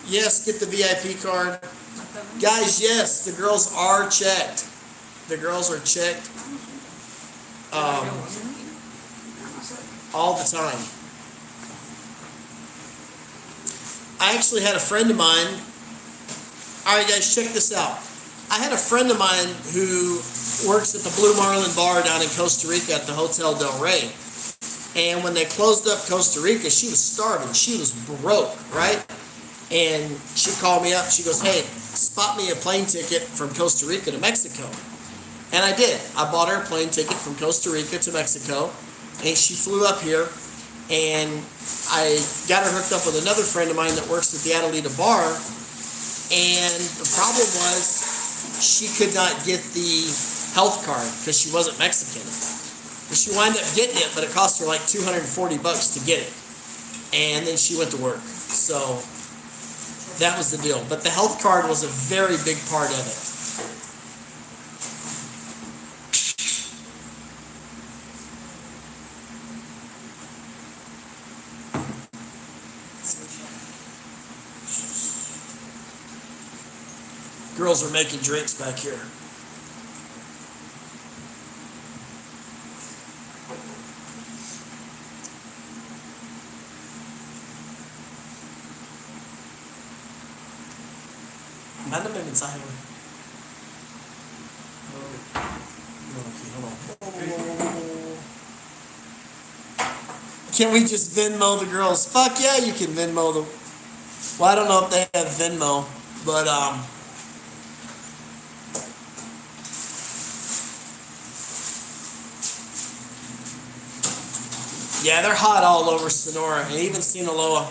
Yes, get the VIP card. Guys, yes, the girls are checked. The girls are checked all the time. I actually had a friend of mine. All right, guys, check this out. I had a friend of mine who works at the Blue Marlin Bar down in Costa Rica at the Hotel Del Rey. And when they closed up Costa Rica, she was starving. She was broke, right? And she called me up. She goes, hey, spot me a plane ticket from Costa Rica to Mexico. And I did. I bought her a plane ticket from Costa Rica to Mexico. And she flew up here. And I got her hooked up with another friend of mine that works at the Adelita Bar. And the problem was she could not get the health card because she wasn't Mexican. But she wound up getting it, but it cost her like $240 to get it. And then she went to work. So that was the deal. But the health card was a very big part of it. Girls are making drinks back here. Mándame mensaje, güey. No, aquí, hold on. Can we just Venmo the girls? Fuck yeah, you can Venmo them. Well, I don't know if they have Venmo, but yeah, they're hot all over Sonora and even Sinaloa.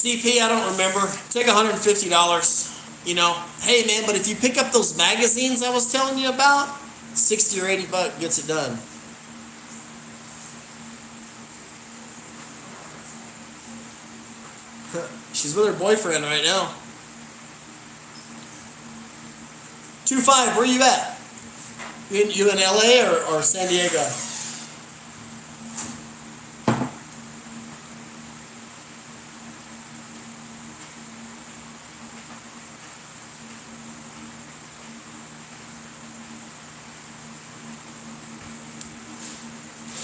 CP, I don't remember. Take $150. You know, hey man, but if you pick up those magazines I was telling you about, 60 or 80 bucks gets it done. She's with her boyfriend right now. 2-5, where you at? You in LA or San Diego?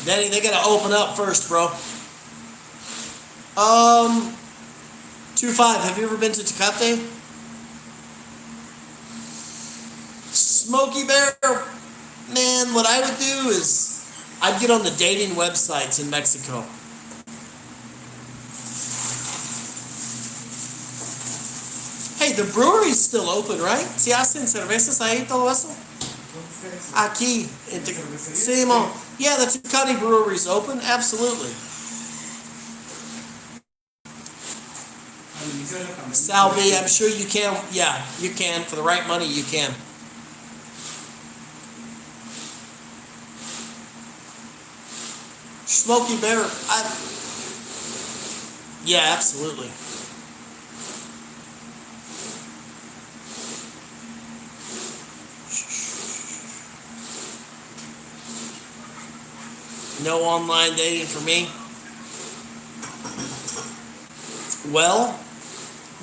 Danny, they gotta open up first, bro. 2-5, have you ever been to Tecate? Smokey Bear, man, what I would do is I'd get on the dating websites in Mexico. Hey, the brewery's still open, right? Si hacen cervezas ahí, todo eso? Aquí. Sí, mo. Yeah, the Tecate brewery's open, absolutely. Sal B, I'm sure you can. Yeah, you can. For the right money, you can. Smokey Bear, yeah, absolutely. No online dating for me. Well,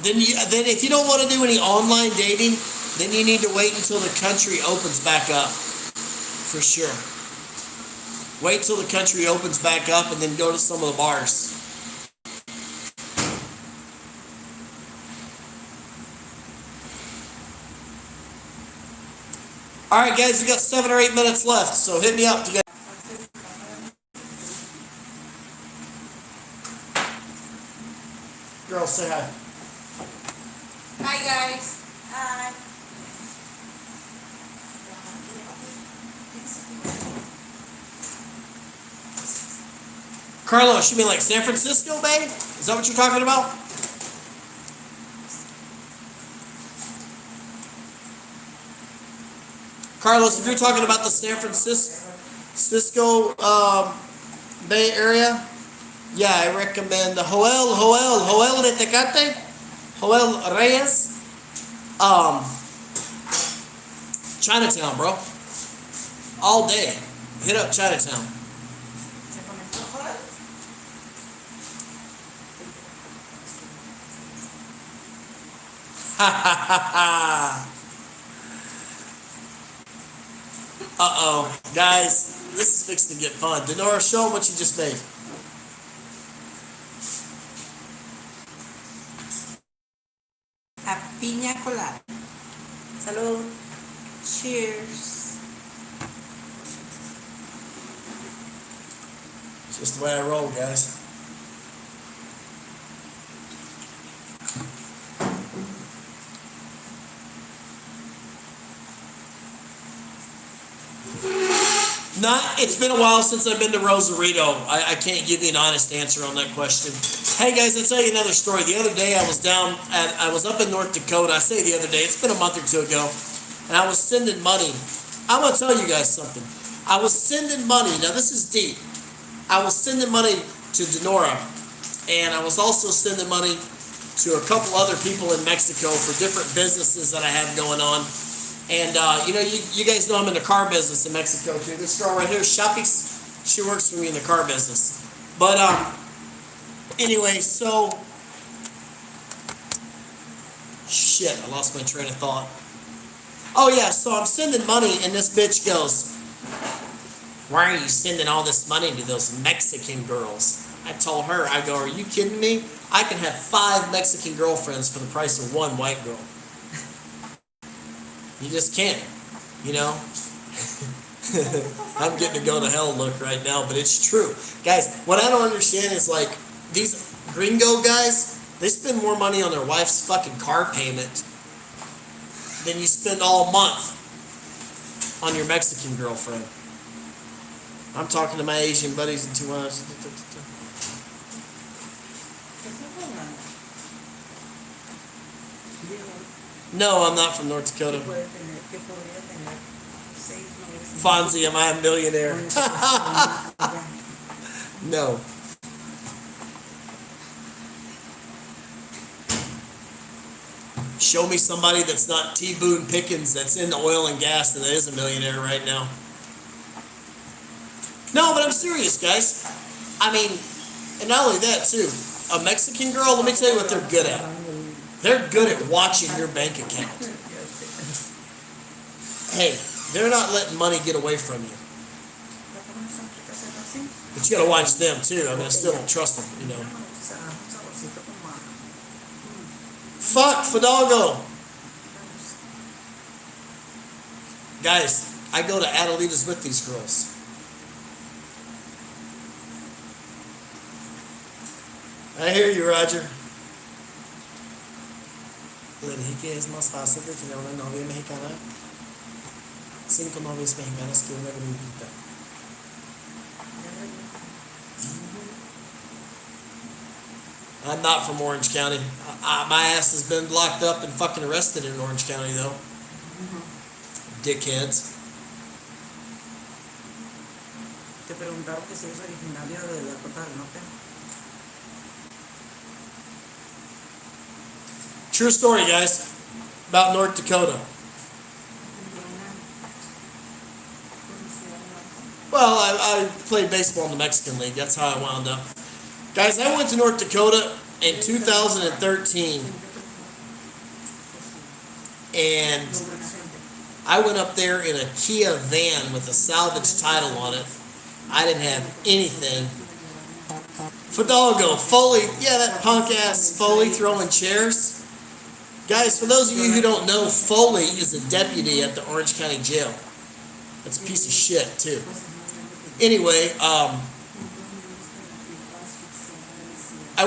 then if you don't want to do any online dating, then you need to wait until the country opens back up. For sure. Wait till the country opens back up and then go to some of the bars. All right, guys, we got 7 or 8 minutes left, so hit me up to get. Girls, say hi. Hi guys. Hi. Carlos, you mean like San Francisco, babe? Is that what you're talking about? Carlos, if you're talking about the San Francisco Bay Area, yeah, I recommend Joel de Tecate, Joel Reyes, Chinatown, bro. All day. Hit up Chinatown. Ha ha ha ha. Uh-oh. Guys, this is fixing to get fun. Denora, show them what you just made. A piña colada. Salud. Cheers. It's just the way I roll, guys. It's been a while since I've been to Rosarito. I can't give you an honest answer on that question. Hey guys, I'll tell you another story. The other day I was up in North Dakota. I say the other day, it's been a month or two ago, and I was sending money. I'm gonna tell you guys something. I was sending money. Now this is deep. I was sending money to Denora, and I was also sending money to a couple other people in Mexico for different businesses that I have going on. And, you guys know I'm in the car business in Mexico, too. This girl right here, Shapix, she works for me in the car business. But, anyway, so... Shit, I lost my train of thought. Oh, yeah, so I'm sending money, and this bitch goes, why are you sending all this money to those Mexican girls? I told her, I go, are you kidding me? I can have 5 Mexican girlfriends for the price of 1 white girl. You just can't, you know. I'm getting a go to hell look right now, but it's true. Guys, what I don't understand is like these gringo guys, they spend more money on their wife's fucking car payment than you spend all month on your Mexican girlfriend. I'm talking to my Asian buddies in Tijuana. No, I'm not from North Dakota. ¿Qué puede tener? ¿Qué podría tener? 6, 9, Fonzie, am I a millionaire? No. Show me somebody that's not T. Boone Pickens that's in the oil and gas and that is a millionaire right now. No, but I'm serious, guys. I mean, and not only that, too. A Mexican girl, let me tell you what they're good at. They're good at watching your bank account. Hey, they're not letting money get away from you. But you gotta watch them, too. I mean, I still don't trust them, you know. Fuck Fidalgo. Guys, I go to Adelita's with these girls. I hear you, Roger. Le dije que es más fácil de tener una novia mexicana. 5 novias mexicanas que una gringuita. I'm not from Orange County. My ass has been locked up and fucking arrested in Orange County, though. Dickheads. Te preguntaron que si eres originario de Dakota del Norte. True story, guys, about North Dakota. Well, I played baseball in the Mexican League. That's how I wound up. Guys, I went to North Dakota in 2013. And I went up there in a Kia van with a salvage title on it. I didn't have anything. Fidalgo, Foley, yeah, that punk ass Foley throwing chairs. Guys, for those of you who don't know, Foley is a deputy at the Orange County Jail. That's a piece of shit, too. Anyway, I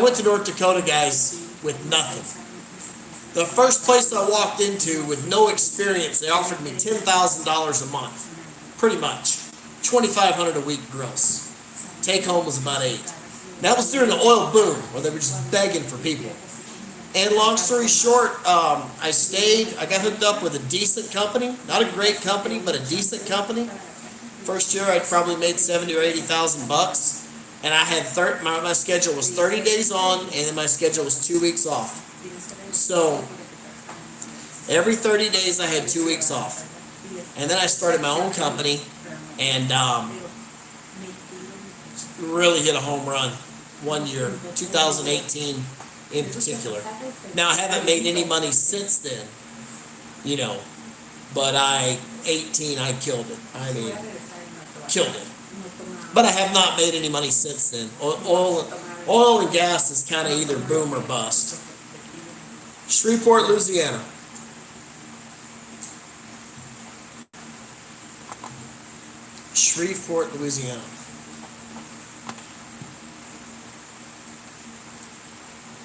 went to North Dakota, guys, with nothing. The first place I walked into with no experience, they offered me $10,000 a month. Pretty much. $2,500 a week gross. Take home was about $8,000. That was during the oil boom, where they were just begging for people. And long story short, I got hooked up with a decent company. Not a great company, but a decent company. First year, I probably made $70,000 or $80,000. And I had my schedule was 30 days on, and then my schedule was 2 weeks off. So every 30 days, I had 2 weeks off. And then I started my own company, and really hit a home run one year, 2018 in particular. Now, I haven't made any money since then, you know, but 18, I killed it. I mean, killed it. But I have not made any money since then. Oil and gas is kind of either boom or bust. Shreveport, Louisiana. Shreveport, Louisiana.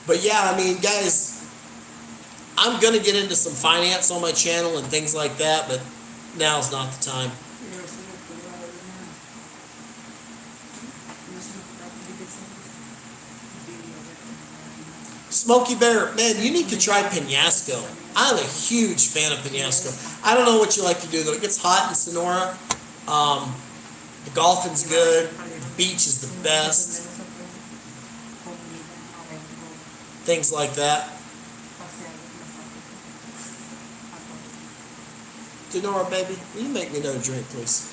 But yeah, I mean, guys, I'm going to get into some finance on my channel and things like that, but now's not the time. Smokey Bear, man, you need to try Penasco. I'm a huge fan of Penasco. I don't know what you like to do, though. It gets hot in Sonora. The golfing's good. The beach is the best. Things like that. Denora, baby, will you make me another drink, please?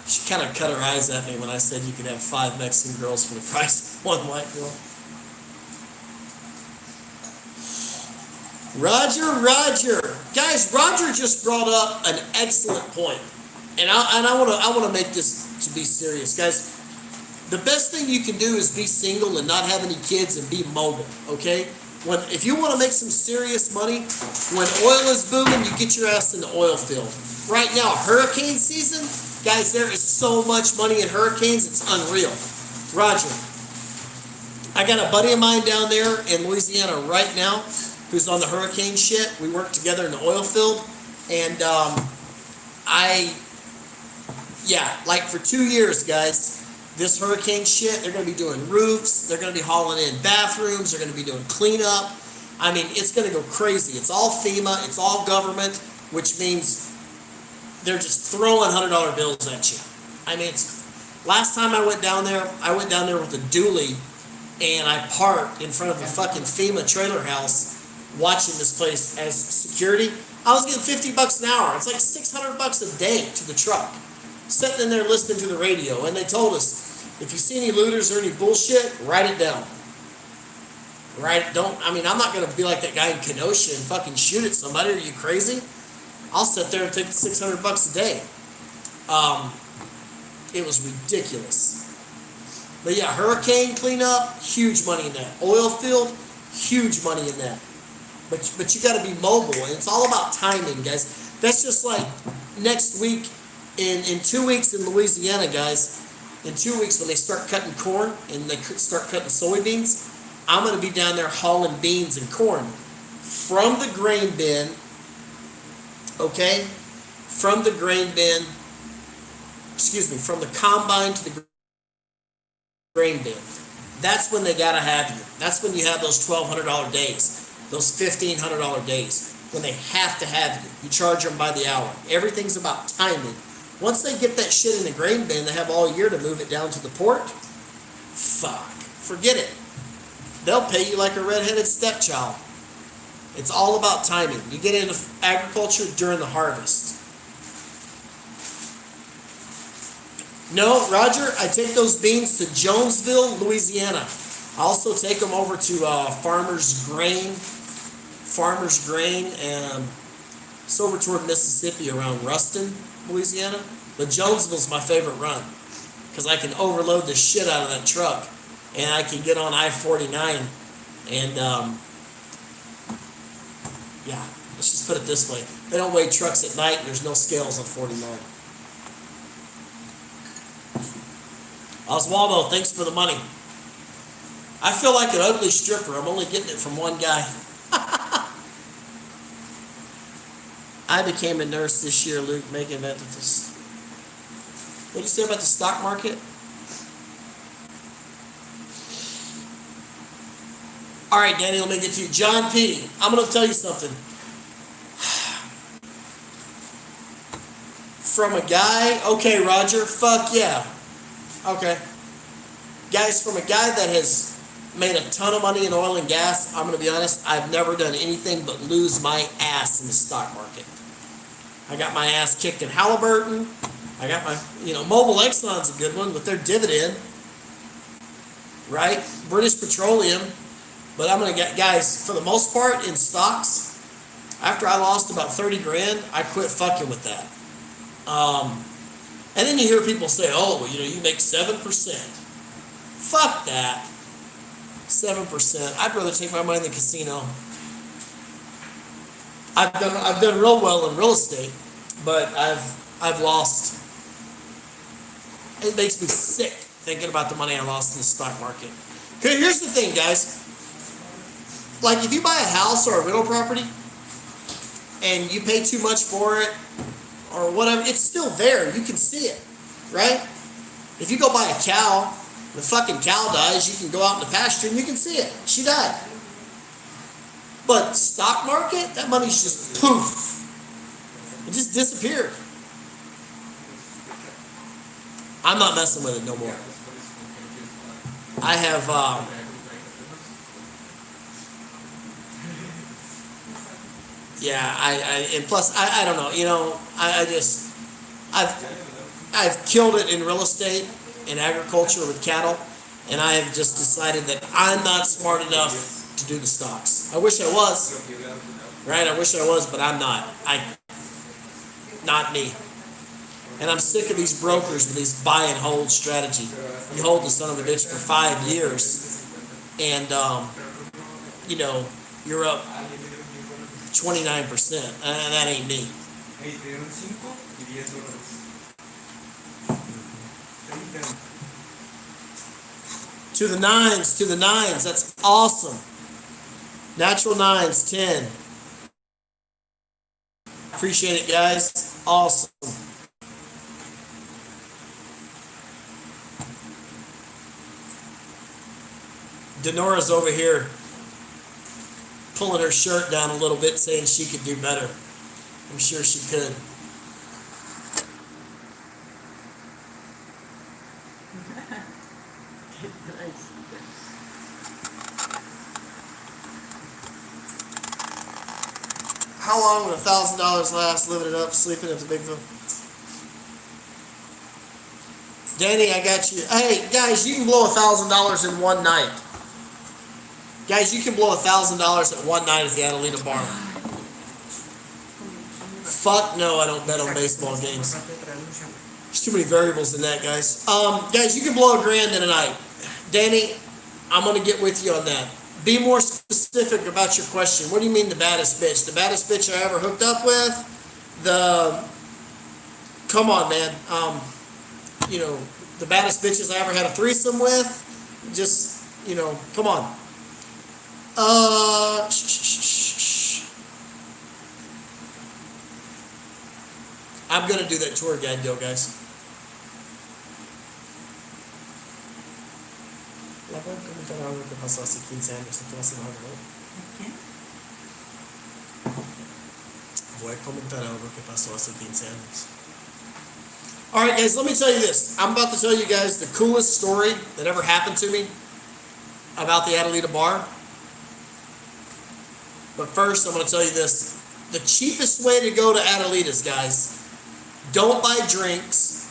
She kind of cut her eyes at me when I said you could have 5 Mexican girls for the price of 1 white girl. Roger. Guys, Roger just brought up an excellent point. And I want to make this to be serious. Guys, the best thing you can do is be single and not have any kids and be mobile, okay? If you want to make some serious money, when oil is booming, you get your ass in the oil field. Right now, hurricane season, guys, there is so much money in hurricanes, it's unreal. Roger, I got a buddy of mine down there in Louisiana right now who's on the hurricane shit. We work together in the oil field, and like for 2 years, guys, this hurricane shit, they're going to be doing roofs. They're going to be hauling in bathrooms. They're going to be doing cleanup. I mean, it's going to go crazy. It's all FEMA. It's all government, which means they're just throwing $100 bills at you. I mean, last time I went down there with a dually, and I parked in front of a fucking FEMA trailer house watching this place as security. I was getting $50 an hour. It's like $600 a day to the truck. Sitting in there listening to the radio, and they told us, if you see any looters or any bullshit, write it down. I'm not going to be like that guy in Kenosha and fucking shoot at somebody. Are you crazy? I'll sit there and take $600 a day. It was ridiculous. But yeah, hurricane cleanup, huge money in that. Oil field, huge money in that. But you got to be mobile, and it's all about timing, guys. That's just like next week, in 2 weeks in Louisiana, guys. In 2 weeks when they start cutting corn and they start cutting soybeans, I'm going to be down there hauling beans and corn from the grain bin, okay? From the combine to the grain bin. That's when they got to have you. That's when you have those $1,200 days, those $1,500 days, when they have to have you. You charge them by the hour. Everything's about timing. Once they get that shit in the grain bin, they have all year to move it down to the port. Fuck. Forget it. They'll pay you like a redheaded stepchild. It's all about timing. You get into agriculture during the harvest. No, Roger, I take those beans to Jonesville, Louisiana. I also take them over to Farmer's Grain, and it's over toward Mississippi around Ruston, Louisiana. But Jonesville's my favorite run because I can overload the shit out of that truck, and I can get on I-49 and yeah, let's just put it this way. They don't weigh trucks at night, and there's no scales on 49. Oswaldo, thanks for the money. I feel like an ugly stripper. I'm only getting it from one guy. I became a nurse this year, Luke, making that this. What do you say about the stock market? All right, Danny, let me get to you. John P., I'm going to tell you something. From a guy, okay, Roger, fuck yeah. Okay. Guys, from a guy that has made a ton of money in oil and gas, I'm going to be honest, I've never done anything but lose my ass in the stock market. I got my ass kicked in Halliburton. I got my, Mobil Exxon's a good one with their dividend. Right? British Petroleum. But I'm going to get, guys, for the most part in stocks, after I lost about 30 grand, I quit fucking with that. And then you hear people say, oh, well, you make 7%. Fuck that. 7%. I'd rather take my money in the casino. I've done real well in real estate, but I've lost. It makes me sick thinking about the money I lost in the stock market. Okay, here's the thing, guys. Like if you buy a house or a rental property and you pay too much for it or whatever, it's still there. You can see it, right? If you go buy a cow, the fucking cow dies, you can go out in the pasture and you can see it. She died. But stock market, that money's just poof. It just disappeared. I'm not messing with it no more. I have, and plus, I don't know, I've killed it in real estate, in agriculture with cattle, and I have just decided that I'm not smart enough to do the stocks. I wish I was, right? I wish I was, but I'm not. Not me. And I'm sick of these brokers with this buy and hold strategy. You hold the son of a bitch for 5 years, and you're up 29%. That ain't me. To the nines. That's awesome. Natural nines, 10. Appreciate it, guys. Awesome. Denora's over here pulling her shirt down a little bit, saying she could do better. I'm sure she could. How long would $1,000 last? Living it up, sleeping at the big phone. Danny, I got you. Hey, guys, you can blow $1,000 in one night. Guys, you can blow $1,000 at one night at the Adelita bar. Fuck no, I don't bet on baseball games. There's too many variables in that, guys. Guys, you can blow $1,000 in a night. Danny, I'm gonna get with you on that. Be more specific about your question. What do you mean the baddest bitch? The baddest bitch I ever hooked up with? Come on, man. You know, the baddest bitches I ever had a threesome with? Just, you know, come on. I'm gonna do that tour guide deal, guys. Voy a comentar algo que pasó hace 15 años. ¿Tú vas a enojar, no? Voy a comentar algo que pasó hace 15 años. Alright, guys, let me tell you this. I'm about to tell you guys the coolest story that ever happened to me about the Adelita bar. But first, I'm going to tell you this. The cheapest way to go to Adelita's, guys, don't buy drinks,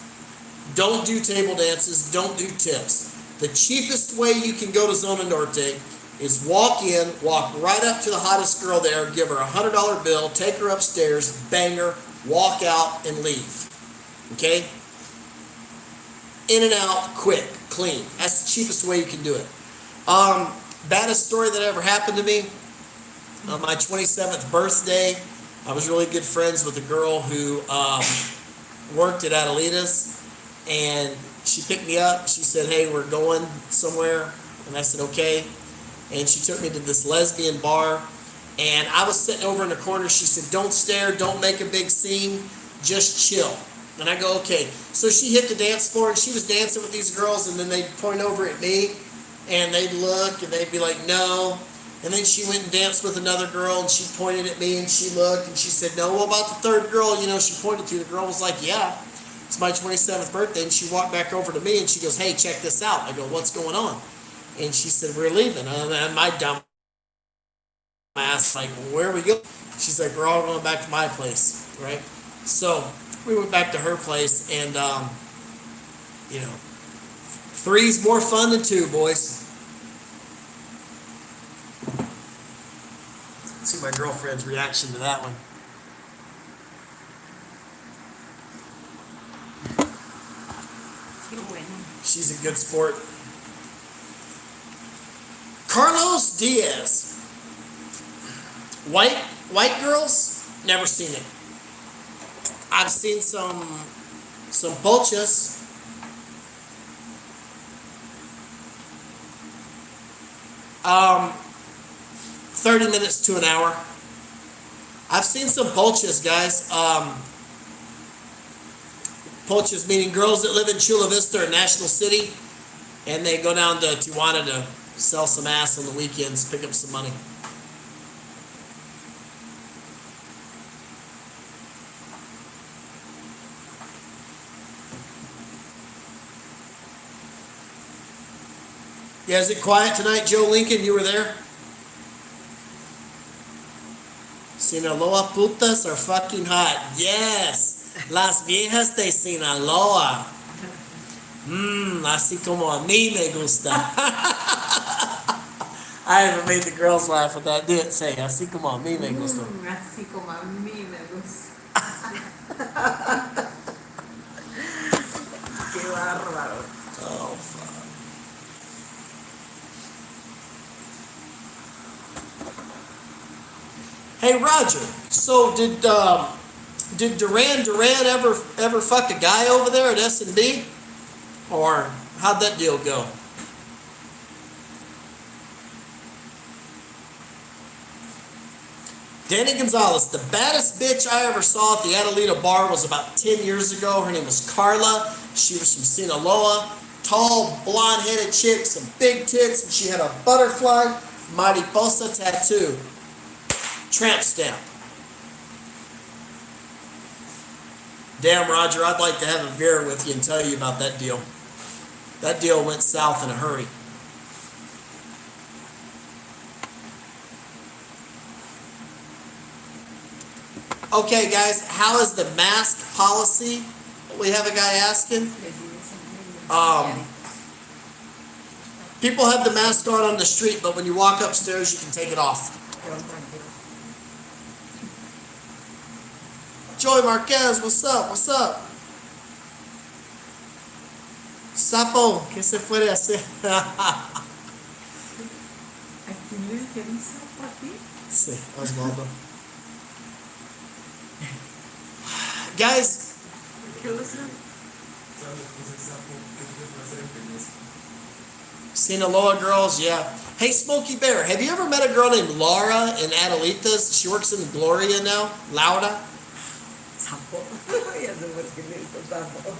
don't do table dances, don't do tips. The cheapest way you can go to Zona Norte is walk in, walk right up to the hottest girl there, give her a $100 bill, take her upstairs, bang her, walk out, and leave. Okay? In and out, quick, clean. That's the cheapest way you can do it. Baddest story that ever happened to me. On my 27th birthday, I was really good friends with a girl who worked at Adelita's, and she picked me up. She said, hey, we're going somewhere. And I said, okay. And she took me to this lesbian bar, and I was sitting over in the corner. She said, don't stare, don't make a big scene, just chill. And I go, okay. So she hit the dance floor, and she was dancing with these girls, and then they'd point over at me, and they'd look, and they'd be like, no. And then she went and danced with another girl, and she pointed at me, and she looked, and she said, no, what about the third girl, you know, she pointed to? The girl was like, yeah, it's my 27th birthday. And she walked back over to me, and she goes, hey, check this out. I go, what's going on? And she said, we're leaving. And my dumb ass, like, where are we going? She's like, we're all going back to my place, right? So we went back to her place, and, you know, three's more fun than two, boys. Let's see my girlfriend's reaction to that one. She's a good sport. Carlos Diaz. White girls, never seen it. I've seen some pochas. 30 minutes to an hour. I've seen some pochas, guys. Pochas meaning girls that live in Chula Vista or National City, and they go down to Tijuana to sell some ass on the weekends, pick up some money. Yeah, is it quiet tonight, Joe Lincoln? You were there? Sinaloa putas are fucking hot. Yes. Las viejas de Sinaloa. Así como a mí me gusta. I haven't made the girls laugh with that, did it? Say, así como a mí me gusta. Así como a mí me gusta. Qué bárbaro. Oh, fuck. Hey, Roger. So did Duran ever fuck a guy over there at S&B? Or how'd that deal go? Danny Gonzalez, the baddest bitch I ever saw at the Adelita bar was about 10 years ago. Her name was Carla. She was from Sinaloa. tall, blonde-headed chick, some big tits, and she had a butterfly mariposa tattoo. Tramp stamp. Damn, Roger, I'd like to have a beer with you and tell you about that deal. That deal went south in a hurry. Okay, guys, how is the mask policy? We have a guy asking. People have the mask on the street, but when you walk upstairs, you can take it off. Joey Marquez, what's up? What's up? Sapo, ¿qué se puede hacer? ¿A quién le dijeron sapo a ti? Sí, Osvaldo. Guys, ¿Qué lo sé? Sinaloa girls, yeah. Hey, Smokey Bear, have you ever met a girl named Laura in Adelitas? She works in Gloria now. Laura? Sapo. Ya sé por qué le dijo sapo.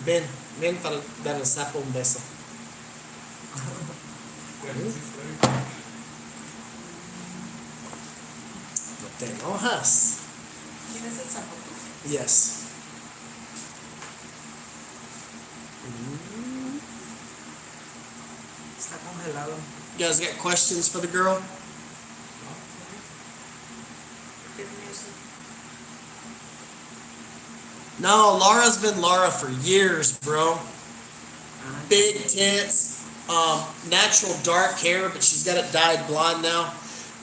Ven para dar al sapo un beso. No te enojas. ¿Quién es el sapo? Yes. Está congelado. You guys got questions for the girl? ¿Qué tiene eso? No, Laura's been Laura for years, bro. Big tits, natural dark hair, but she's got it dyed blonde now.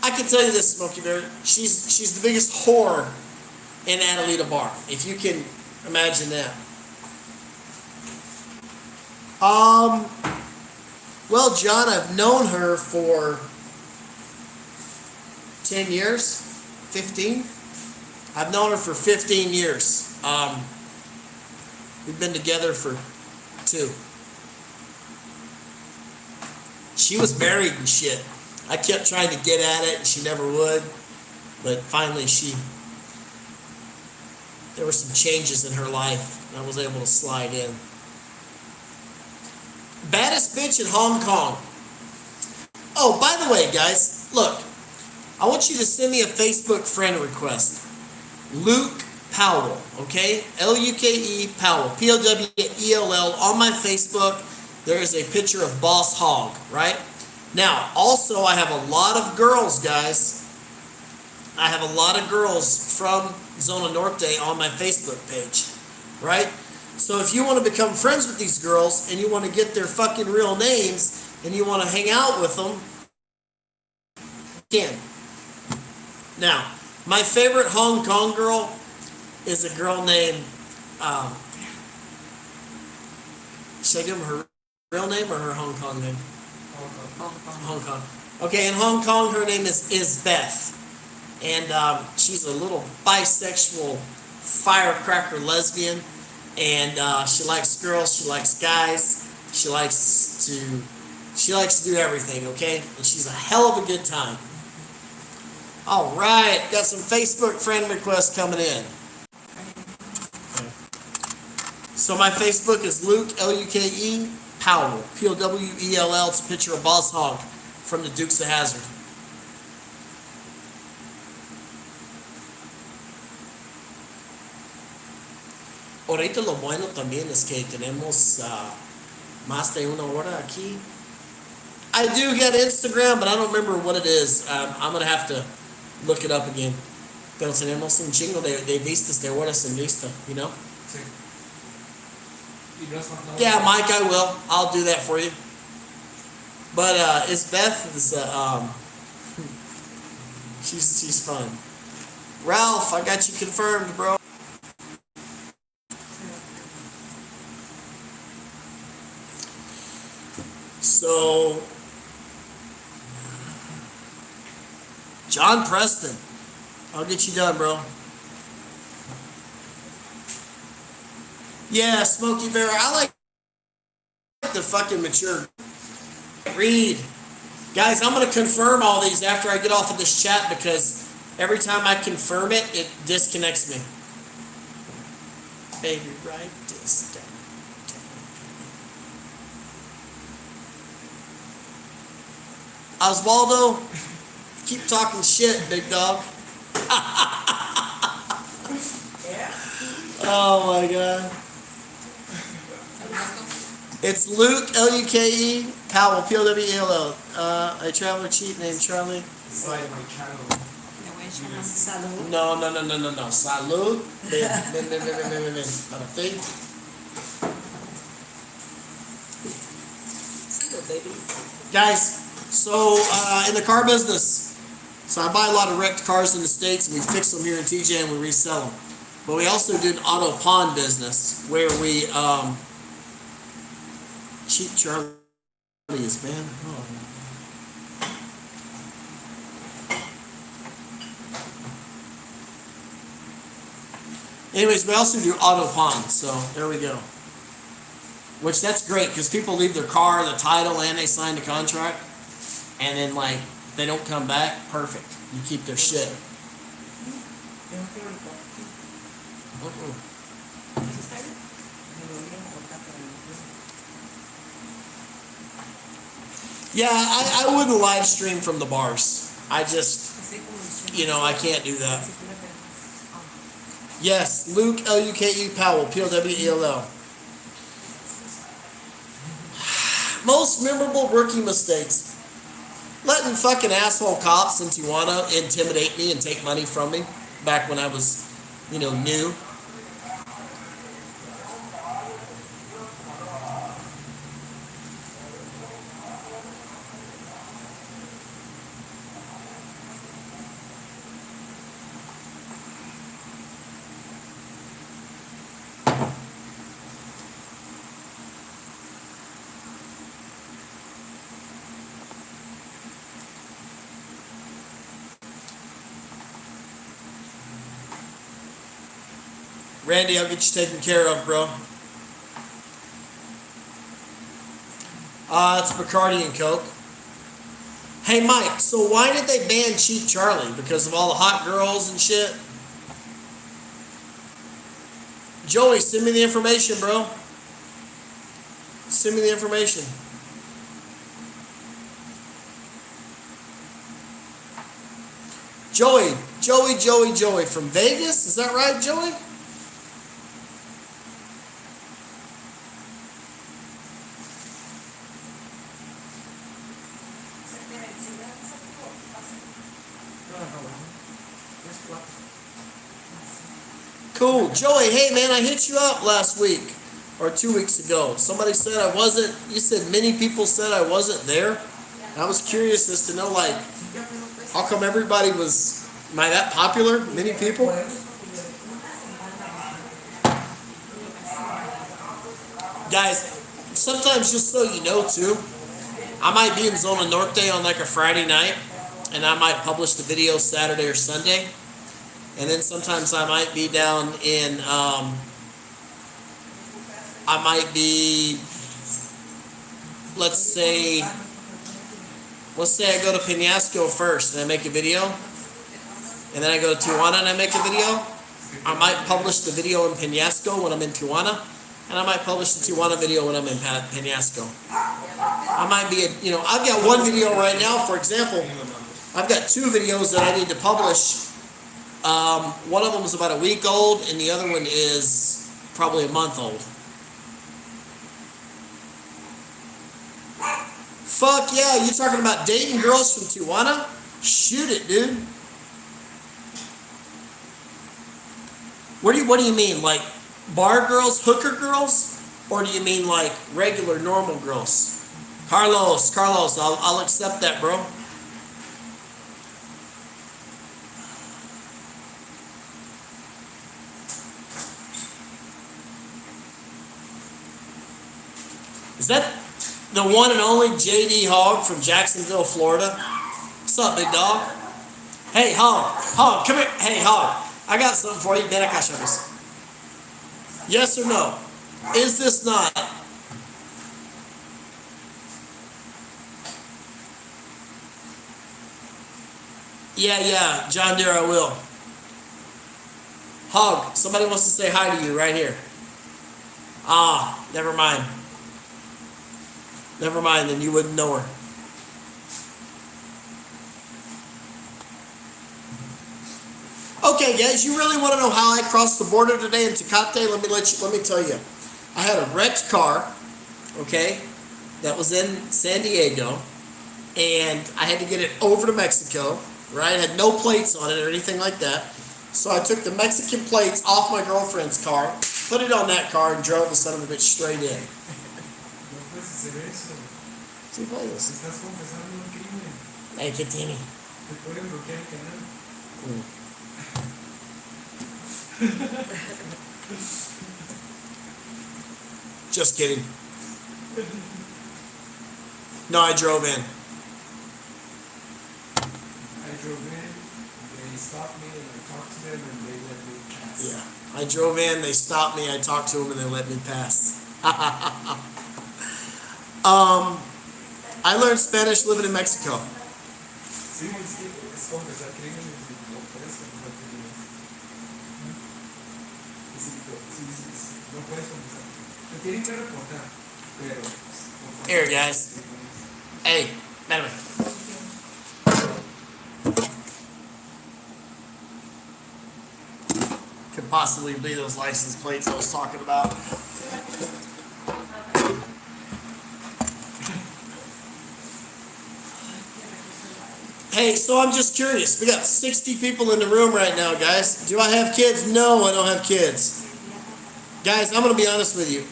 I can tell you this, Smokey Bear, she's the biggest whore in Adelita Bar, if you can imagine that. Well, John, I've known her for 10 years, 15. I've known her for 15 years. We've been together for 2. She was married and shit. I kept trying to get at it and she never would. But finally there were some changes in her life and I was able to slide in. Baddest bitch in Hong Kong. Oh, by the way, guys, look. I want you to send me a Facebook friend request. Luke Powell, okay? Luke Powell, Powell, on my Facebook. There is a picture of Boss Hog, right? Now, also, I have a lot of girls, guys. I have a lot of girls from Zona Norte on my Facebook page, right? So if you want to become friends with these girls and you want to get their fucking real names and you want to hang out with them, you can. Now, my favorite Hong Kong girl is a girl named, should I give them her real name or her Hong Kong name? Hong Kong. Okay, in Hong Kong, her name is Beth. And she's a little bisexual firecracker lesbian. And she likes girls, she likes guys, she likes to do everything, okay? And she's a hell of a good time. All right, got some Facebook friend requests coming in. Okay. So my Facebook is Luke, Luke Powell, Powell. It's a picture of Boss Hog from the Dukes of Hazzard. Ahorita lo bueno también es que tenemos más de una hora aquí. I do get Instagram, but I don't remember what it is. I'm going to have to look it up again. Pero tenemos un chingo de vistas, de horas en vista, you know? Sí. Yeah, Mike, I will. I'll do that for you. But it's Beth is she's fun. Ralph, I got you confirmed, bro. So John Preston, I'll get you done, bro. Yeah, Smokey Bear, I like the fucking mature. Read. Guys, I'm going to confirm all these after I get off of this chat because every time I confirm it, it disconnects me. Baby, write this down. Osvaldo, keep talking shit, big dog. Oh my god. It's Luke, Luke, Powell, Powell. A traveler cheat named Charlie. Salud. No. Salud. Ven. Para ti. Salud, baby. Guys, so in the car business, so I buy a lot of wrecked cars in the States and we fix them here in TJ and we resell them. But we also do an auto pawn business where we cheap Charlie's, man. Oh. Anyways, we also do auto pawn, so there we go. Which that's great because people leave their car, the title, and they sign the contract, and then like they don't come back. Perfect. You keep their shit. Yeah, I wouldn't live stream from the bars. I just, I can't do that. Yes, Luke, Luke, Powell, Powell. Most memorable rookie mistakes. Letting fucking asshole cops in Tijuana intimidate me and take money from me back when I was, new. Randy, I'll get you taken care of, bro. It's Bacardi and Coke. Hey, Mike, so why did they ban Cheap Charlie? Because of all the hot girls and shit? Joey, send me the information, bro. Send me the information. Joey from Vegas? Is that right, Joey? Cool. Joey, hey man, I hit you up last week or 2 weeks ago. Somebody said I wasn't, you said many people said I wasn't there. And I was curious as to know, like, how come everybody was, am I that popular? Many people? Guys, sometimes just so you know too, I might be in Zona Norte on like a Friday night and I might publish the video Saturday or Sunday. And then sometimes I might be down in, I might be, let's say I go to Penasco first and I make a video. And then I go to Tijuana and I make a video. I might publish the video in Penasco when I'm in Tijuana. And I might publish the Tijuana video when I'm in Penasco. I might be, I've got one video right now, for example. I've got 2 videos that I need to publish. One of them is about a week old, and the other one is probably a month old. Fuck yeah, you talking about dating girls from Tijuana? Shoot it, dude. What do you mean, like bar girls, hooker girls? Or do you mean like regular, normal girls? Carlos, I'll accept that, bro. Is that the one and only JD Hogg from Jacksonville, Florida? What's up, big dog? Hey, Hogg, come here. Hey, Hogg, I got something for you. Ven acá, Chavez. Yes or no? Is this not? Yeah, John Deere, I will. Hogg, somebody wants to say hi to you right here. Ah, never mind. Never mind, then you wouldn't know her. Okay, guys, you really want to know how I crossed the border today in Tecate? Let me tell you. I had a wrecked car, okay, that was in San Diego, and I had to get it over to Mexico, right? It had no plates on it or anything like that. So I took the Mexican plates off my girlfriend's car, put it on that car, and drove the son of a bitch straight in. No puedes hacer eso. Sí puedes. Estás confesando un crimen. Ay, ¿qué tiene? Te pueden bloquear el canal. Just kidding. No, I drove in. I drove in, they stopped me, and I talked to them, and they let me pass. Yeah. I drove in, they stopped me, I talked to them, and they let me pass. I learned Spanish living in Mexico. Sí, es confesar crímenes, no puedes confesar crímenes. Sí, no puedes confesar. Te tienen que reportar, pero... Here, guys. Hey, espérame. Could possibly be those license plates I was talking about. Hey, so I'm just curious. We got 60 people in the room right now, guys. Do I have kids? No, I don't have kids. Guys, I'm going to be honest with you.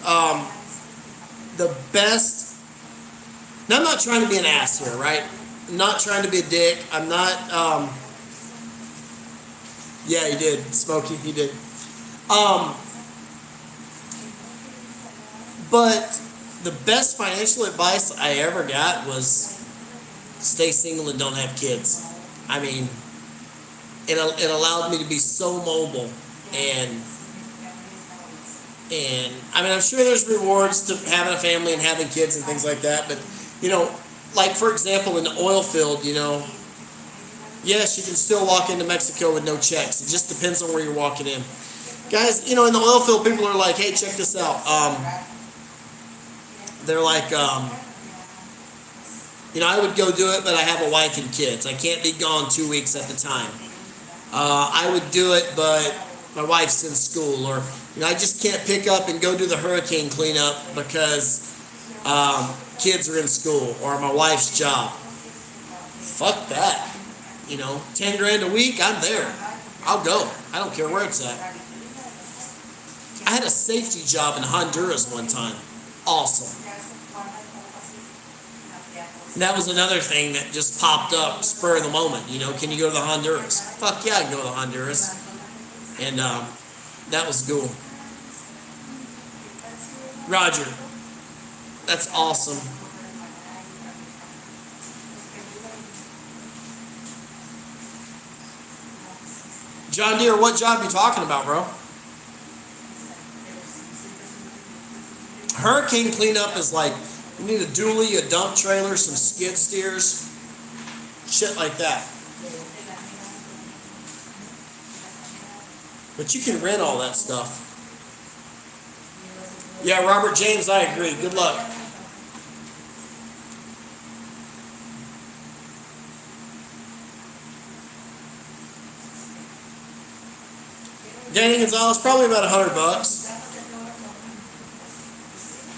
The best... Now, I'm not trying to be an ass here, right? I'm not trying to be a dick. I'm not... Yeah, he did. Smokey, he did. But the best financial advice I ever got was stay single and don't have kids. I mean, it allowed me to be so mobile, and I mean, I'm sure there's rewards to having a family and having kids and things like that, but you know, like for example in the oil field, you know, yes, you can still walk into Mexico with no checks. It just depends on where you're walking in. Guys, you know, in the oil field, people are like, hey, check this out. They're like, you know, I would go do it, but I have a wife and kids. I can't be gone 2 weeks at the time. I would do it, but my wife's in school. Or, you know, I just can't pick up and go do the hurricane cleanup because kids are in school or my wife's job. Fuck that. You know, 10 grand a week, I'm there. I'll go. I don't care where it's at. I had a safety job in Honduras one time. Awesome. And that was another thing that just popped up, spur of the moment. You know, can you go to the Honduras? Fuck yeah, I can go to the Honduras. And that was cool. Roger, that's awesome. John Deere, what job you talking about, bro? Hurricane cleanup is like, you need a dually, a dump trailer, some skid steers, shit like that. But you can rent all that stuff. Yeah, Robert James, I agree. Good luck. Danny Gonzalez, probably about $100.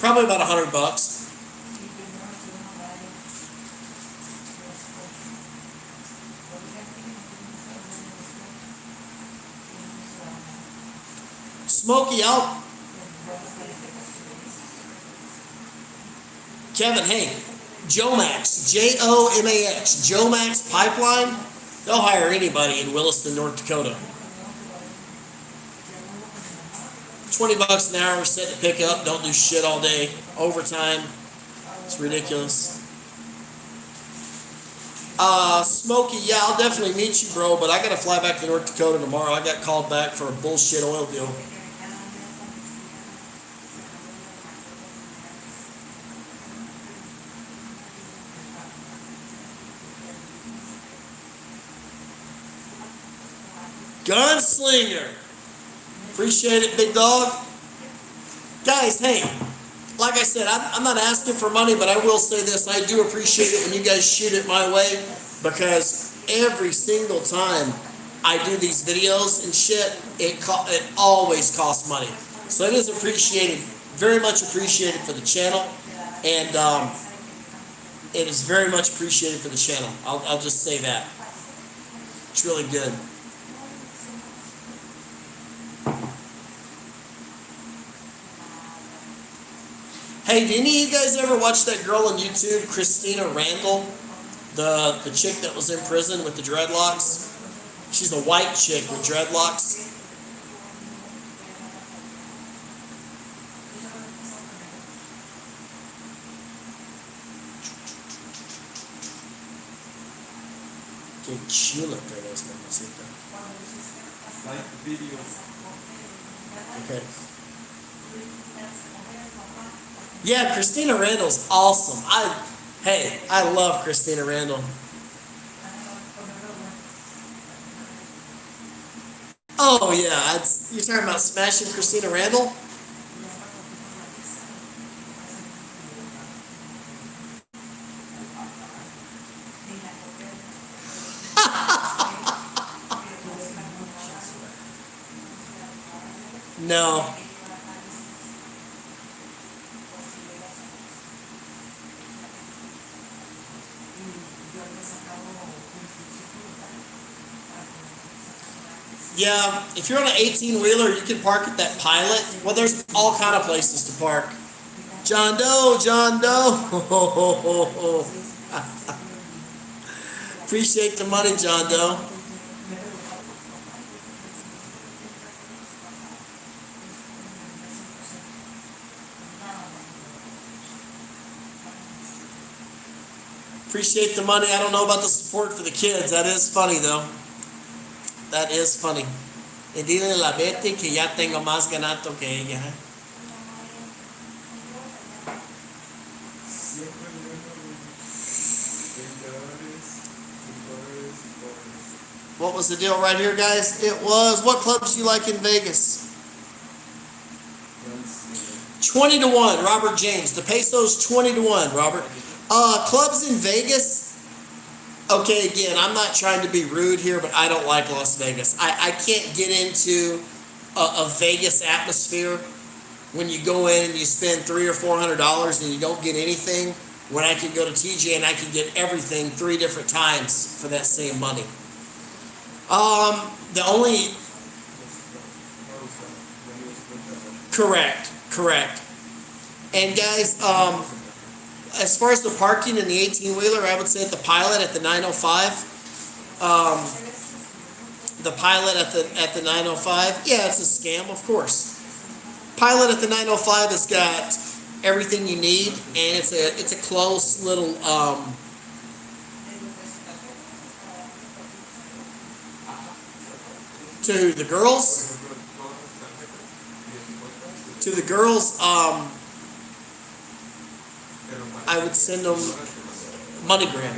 Probably about $100. Smokey out. Kevin, hey, Jomax, Jomax, Jomax Pipeline, they'll hire anybody in Williston, North Dakota. $20 an hour, set to pick up, don't do shit all day, overtime, it's ridiculous. Smokey, yeah, I'll definitely meet you, bro, but I gotta fly back to North Dakota tomorrow. I got called back for a bullshit oil deal. Gunslinger. Appreciate it, big dog. Guys, hey, like I said, I'm not asking for money, but I will say this. I do appreciate it when you guys shoot it my way, because every single time I do these videos and shit, it always costs money. So it is appreciated, very much appreciated for the channel, and it is very much appreciated for the channel. I'll just say that. It's really good. Hey, did any of you guys ever watch that girl on YouTube, Christina Randall? The chick that was in prison with the dreadlocks? She's a white chick with dreadlocks. Qué chula te ves, mamacita. Like the video. Okay. Yeah, Christina Randall's awesome. I love Christina Randall. Oh yeah, you're talking about smashing Christina Randall? No. Yeah, if you're on an 18-wheeler, you can park at that Pilot. Well, there's all kind of places to park. John Doe, John Doe. Appreciate the money, John Doe. Appreciate the money. I don't know about the support for the kids. That is funny, though. That is funny. Y dile a la Betty que ya tengo más ganado que ella. What was the deal right here, guys? It was, what clubs do you like in Vegas? 20 to 1, Robert James. The peso's 20 to 1, Robert. Clubs in Vegas. Okay, again, I'm not trying to be rude here, but I don't like Las Vegas. I can't get into a Vegas atmosphere when you go in and you spend $300 or $400 and you don't get anything, when I can go to TJ and I can get everything 3 different times for that same money. Correct. And guys, as far as the parking in the 18-wheeler, I would say at the Pilot at the 905. The Pilot at the 905. Yeah, it's a scam, of course. Pilot at the 905 has got everything you need, and it's a close little to the girls. I would send them MoneyGram.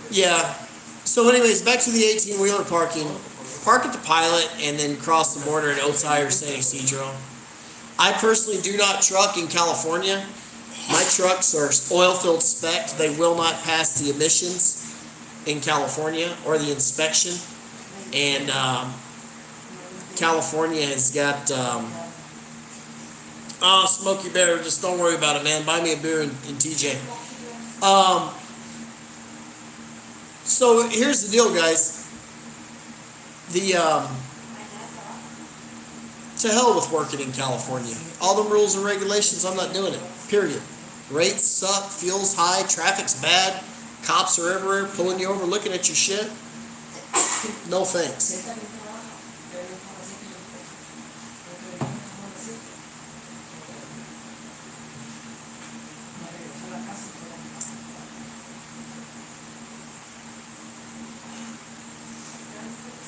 Yeah. So anyways, back to the 18-wheeler parking. Park at the Pilot and then cross the border at Otay or San Isidro. I personally do not truck in California. My trucks are oil-filled spec. They will not pass the emissions in California or the inspection. And California has got... Smokey Bear, just don't worry about it, man. Buy me a beer in TJ. So here's the deal, guys. To hell with working in California. All them rules and regulations, I'm not doing it. Period. Rates suck, fuel's high, traffic's bad, cops are everywhere pulling you over, looking at your shit. No thanks.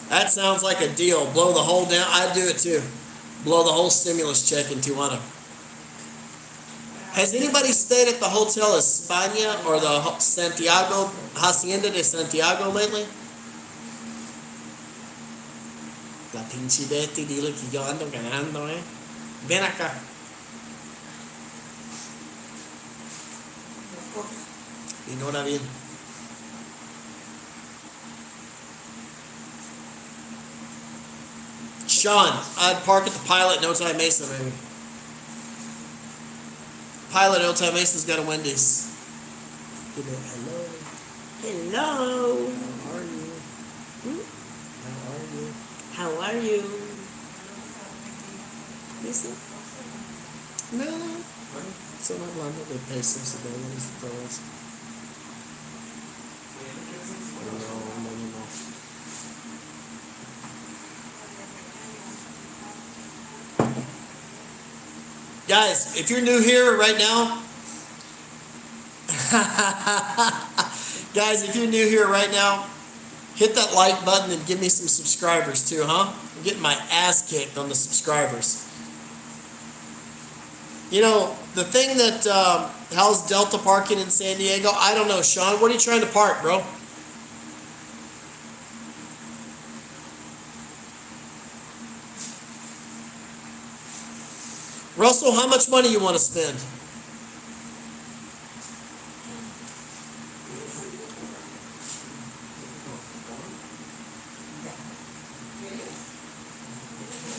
That sounds like a deal. Blow the whole down. I'd do it too. Blow the whole stimulus check in Tijuana. Has anybody stayed at the Hotel España or the Santiago, Hacienda de Santiago lately? La pinche Betty, dile que yo ando ganando, eh. Ven acá. Los coches. Ignora bien. Sean, I'd park at the Pilot in Otay Mesa, baby. Pilot in Otay Mesa's got a Wendy's. Give it hello. Hello. How are you? How are you? How are you? Lisa? No. Son hablando de pesos y dólares y todo eso. No. Guys, if you're new here right now, hit that like button and give me some subscribers too, huh? I'm getting my ass kicked on the subscribers. You know, the thing that, how's Delta parking in San Diego? I don't know, Sean. What are you trying to park, bro? Russell, how much money you want to spend?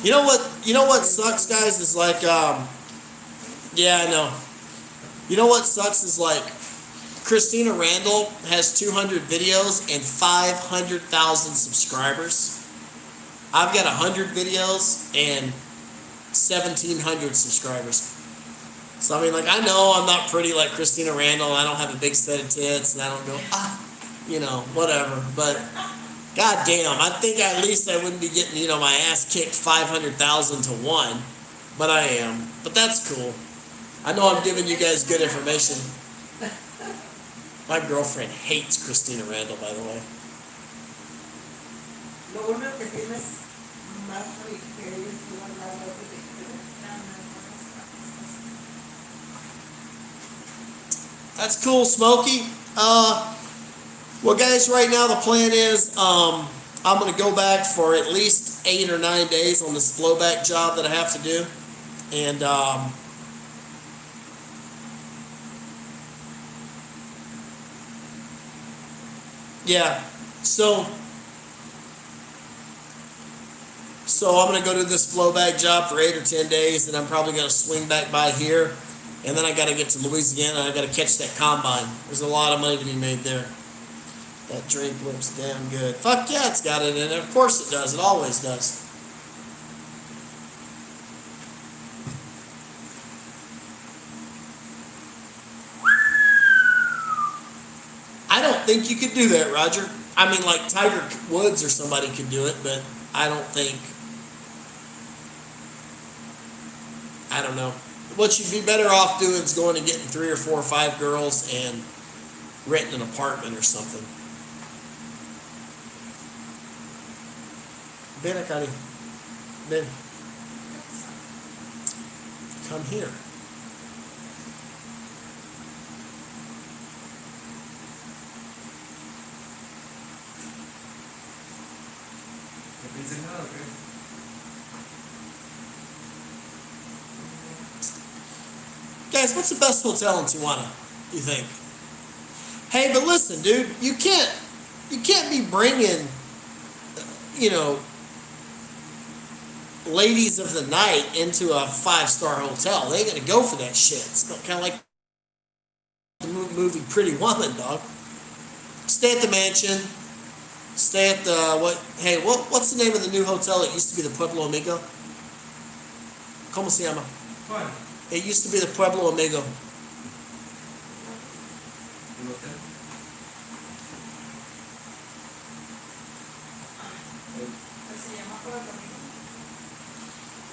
You know what sucks, guys, is like, yeah, I know. You know what sucks is like, Christina Randall has 200 videos and 500,000 subscribers. I've got 100 videos and 1,700 subscribers. So I mean, like, I know I'm not pretty like Christina Randall. I don't have a big set of tits, and I don't go whatever. But god damn, I think at least I wouldn't be getting my ass kicked 500,000 to 1, but I am. But that's cool. I know I'm giving you guys good information. My girlfriend hates Christina Randall, by the way. Lo bueno que tienes más que ellos igual más rápido. That's cool, Smokey. Well, guys, right now the plan is I'm going to go back for at least 8 or 9 days on this flowback job that I have to do. And yeah, so I'm going to go do this flowback job for 8 or 10 days, and I'm probably going to swing back by here. And then I got to get to Louisiana. I got to catch that combine. There's a lot of money to be made there. That drink looks damn good. Fuck yeah, it's got it in it. Of course it does. It always does. I don't think you could do that, Roger. I mean, like Tiger Woods or somebody could do it, but I don't think. I don't know. What you'd be better off doing is going and getting 3 or 4 or 5 girls and renting an apartment or something. Ven, Akari. Ven. Come here. No pienses nada, ¿ok? Guys, what's the best hotel in Tijuana, you think? Hey, but listen, dude, you can't be bringing, ladies of the night into a 5-star hotel. They ain't gonna go for that shit. It's kind of like the movie Pretty Woman, dog. Stay at the mansion. Stay at the what's the name of the new hotel? It used to be the Pueblo Amigo. ¿Cómo se llama? ¿Cuál? It used to be the Pueblo Amigo. ¿El hotel?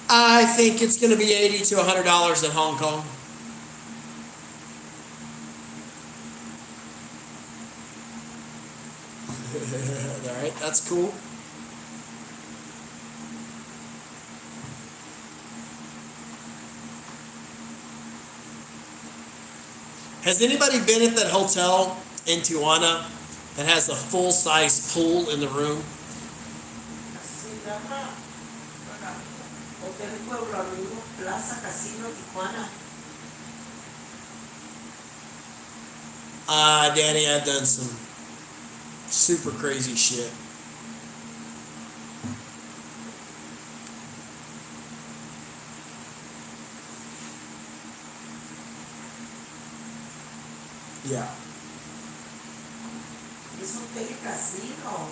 I think it's going to be $80 to $100 in Hong Kong. All right, that's cool. Has anybody been at that hotel in Tijuana that has a full-size pool in the room? hotel en Pueblo Amigo, Plaza Casino, Tijuana. Daddy, I've done some super crazy shit. Yeah. Es hotel y casino.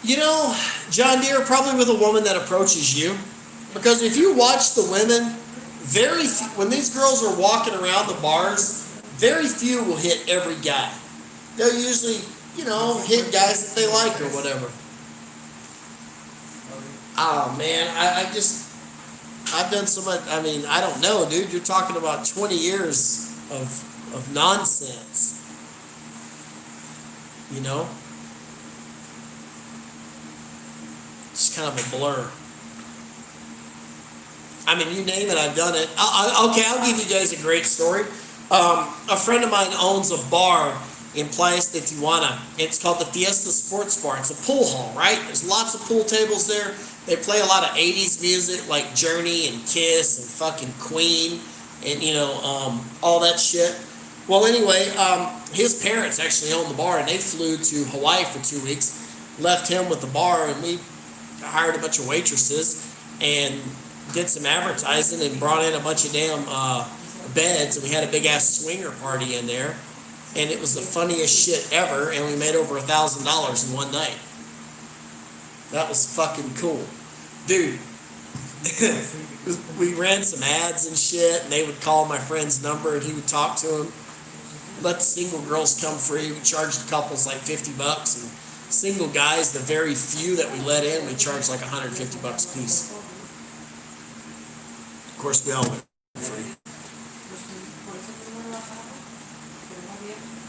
You know, John Deere, probably with a woman that approaches you. Because if you watch the women, very few, when these girls are walking around the bars, very few will hit every guy. They'll usually, you know, hit guys that they like or whatever. Oh man, I've done so much. I mean, I don't know, dude. You're talking about 20 years of nonsense. You know? It's kind of a blur. I mean, you name it, I've done it. I'll give you guys a great story. A friend of mine owns a bar in Playas de Tijuana. It's called the Fiesta Sports Bar. It's a pool hall, right? There's lots of pool tables there. They play a lot of 80s music like Journey and Kiss and fucking Queen and, you know, all that shit. Well, anyway, his parents actually own the bar, and they flew to Hawaii for 2 weeks, left him with the bar, and we hired a bunch of waitresses and did some advertising and brought in a bunch of damn beds, and we had a big ass swinger party in there, and it was the funniest shit ever, and we made over $1,000 in one night. That was fucking cool, dude. We ran some ads and shit, and they would call my friend's number, and he would talk to him. Let the single girls come free. We charged the couples like $50, and single guys, the very few that we let in, we charged like $150 a piece. Of course, we all went free.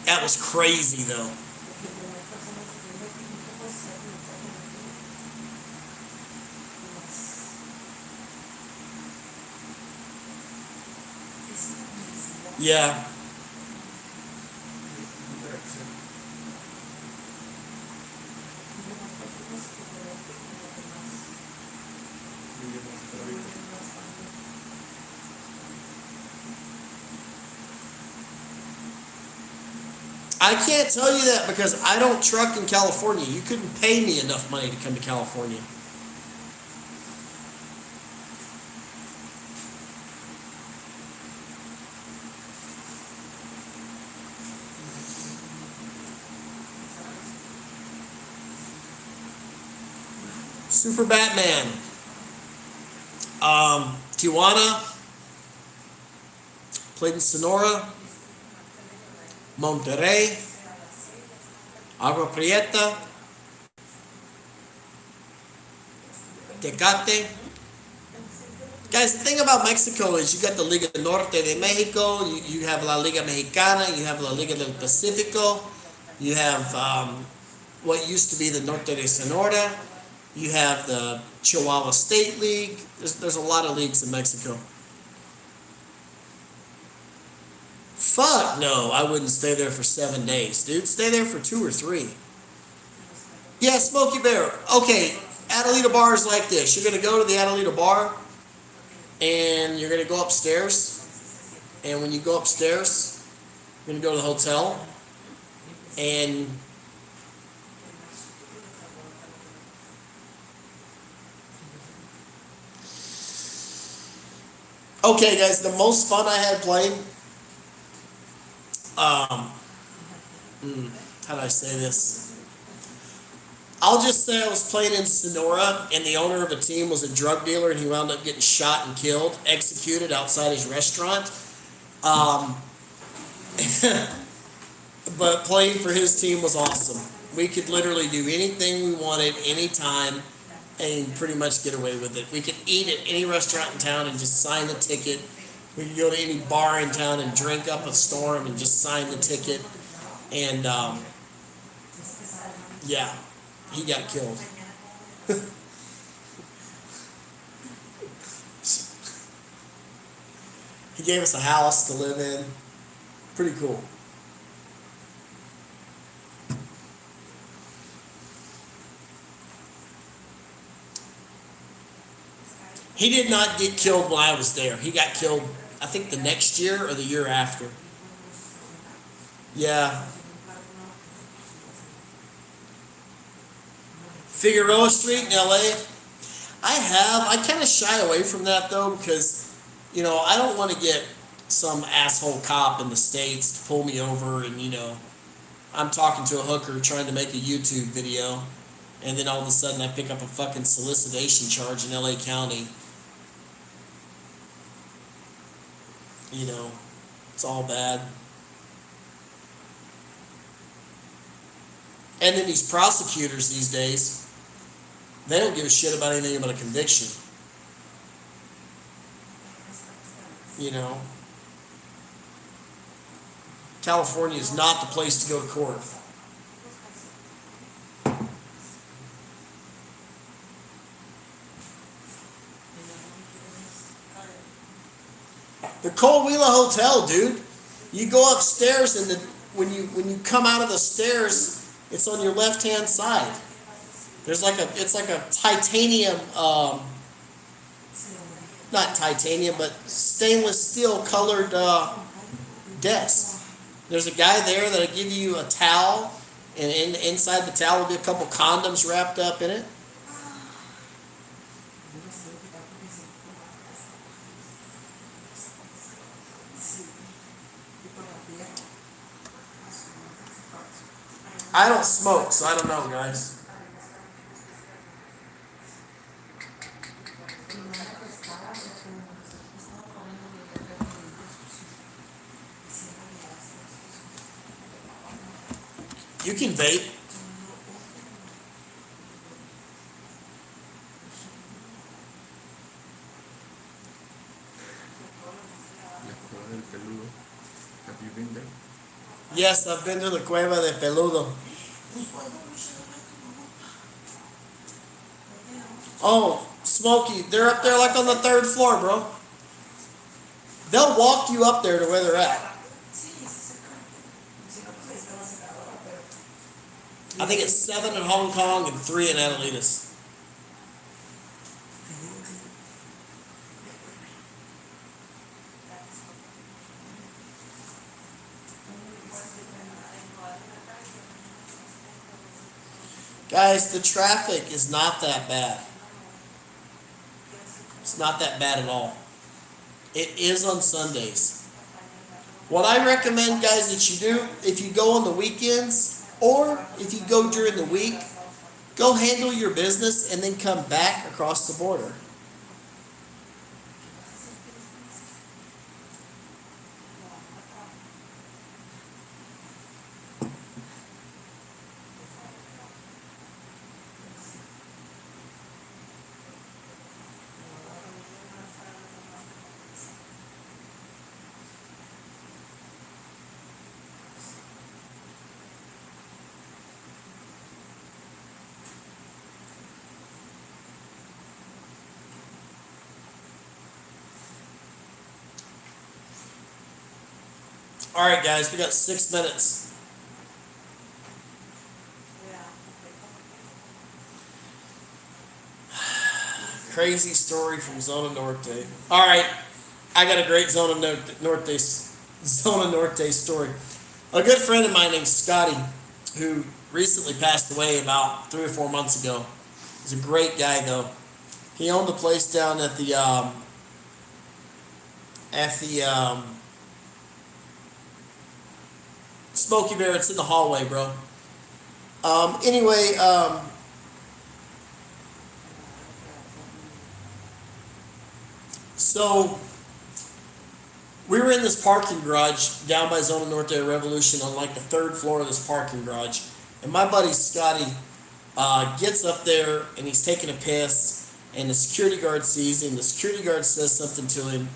That was crazy, though. Yeah. I can't tell you that because I don't truck in California. You couldn't pay me enough money to come to California. Super Batman. Tijuana. Played in Sonora. Monterrey, Agua Prieta, Tecate. Guys, the thing about Mexico is you got the Liga Norte de Mexico, you have La Liga Mexicana, you have La Liga del Pacifico, you have what used to be the Norte de Sonora, you have the Chihuahua State League. There's a lot of leagues in Mexico. Fuck no, I wouldn't stay there for 7 days, dude. Stay there for 2 or 3. Yeah, Smokey Bear. Okay, Adelita Bar is like this. You're going to go to the Adelita Bar, and you're going to go upstairs. And when you go upstairs, you're going to go to the hotel. And okay, guys, the most fun I had playing. How do I say this? I'll just say I was playing in Sonora, and the owner of a team was a drug dealer, and he wound up getting shot and killed, executed outside his restaurant. But playing for his team was awesome. We could literally do anything we wanted, anytime, and pretty much get away with it. We could eat at any restaurant in town and just sign the ticket. We could go to any bar in town and drink up a storm and just sign the ticket. And, yeah, he got killed. He gave us a house to live in. Pretty cool. He did not get killed when I was there. He got killed, I think, the next year or the year after. Yeah. Figueroa Street in LA. I kind of shy away from that though because, I don't want to get some asshole cop in the States to pull me over and, I'm talking to a hooker trying to make a YouTube video and then all of a sudden I pick up a fucking solicitation charge in LA County. It's all bad. And then these prosecutors these days, they don't give a shit about anything but a conviction. California is not the place to go to court. The Colwilla Hotel, dude. You go upstairs and when you come out of the stairs, it's on your left-hand side. There's it's like a titanium, not titanium, but stainless steel colored desk. There's a guy there that'll give you a towel, and inside the towel will be a couple condoms wrapped up in it. I don't smoke, so I don't know, guys. You can vape. Have you been there? Yes, I've been to the Cueva de Peludo. Oh, Smokey, they're up there like on the 3rd floor, bro. They'll walk you up there to where they're at. I think it's 7 in Hong Kong and 3 in Adelitas. Guys, the traffic is not that bad. It's not that bad at all. It is on Sundays. What I recommend, guys, that you do, if you go on the weekends, or if you go during the week, go handle your business and then come back across the border. All right, guys, we got 6 minutes. Crazy story from Zona Norte. All right, I got a great Zona Norte story. A good friend of mine named Scotty, who recently passed away about 3 or 4 months ago. He's a great guy, though. He owned a place down at the Smoky Bear. It's in the hallway, bro. So we were in this parking garage down by Zona Norte Revolution on like the 3rd floor of this parking garage. And my buddy Scotty gets up there and he's taking a piss, and the security guard sees him. The security guard says something to him,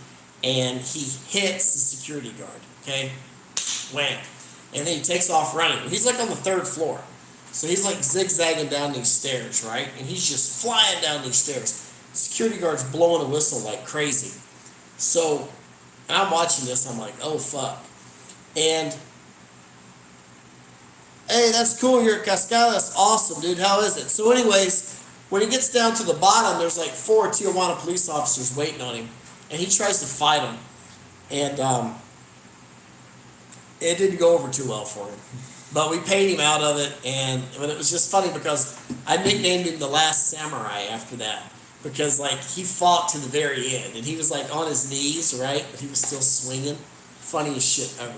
and he hits the security guard. Okay? Wham. And then he takes off running. He's like on the 3rd floor. So he's like zigzagging down these stairs, right? And he's just flying down these stairs. The security guard's blowing a whistle like crazy. So, and I'm watching this, I'm like, oh fuck. And, hey, that's cool, you're at Cascada, that's awesome, dude, how is it? So anyways, When he gets down to the bottom, there's like 4 Tijuana police officers waiting on him, and he tries to fight them, and it didn't go over too well for him. But we paid him out of it, but it was just funny because I nicknamed him the Last Samurai after that, because like he fought to the very end, and he was like on his knees, right? But he was still swinging. Funniest shit ever.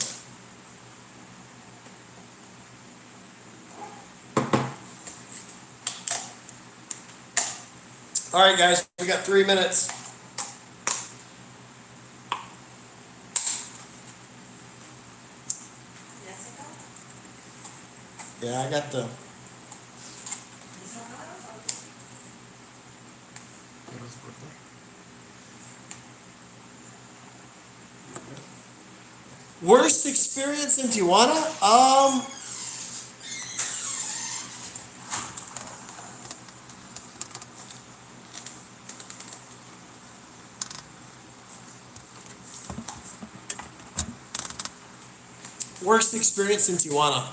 All right, guys, we got 3 minutes. Yeah, I got the. Worst experience in Tijuana? Worst experience in Tijuana.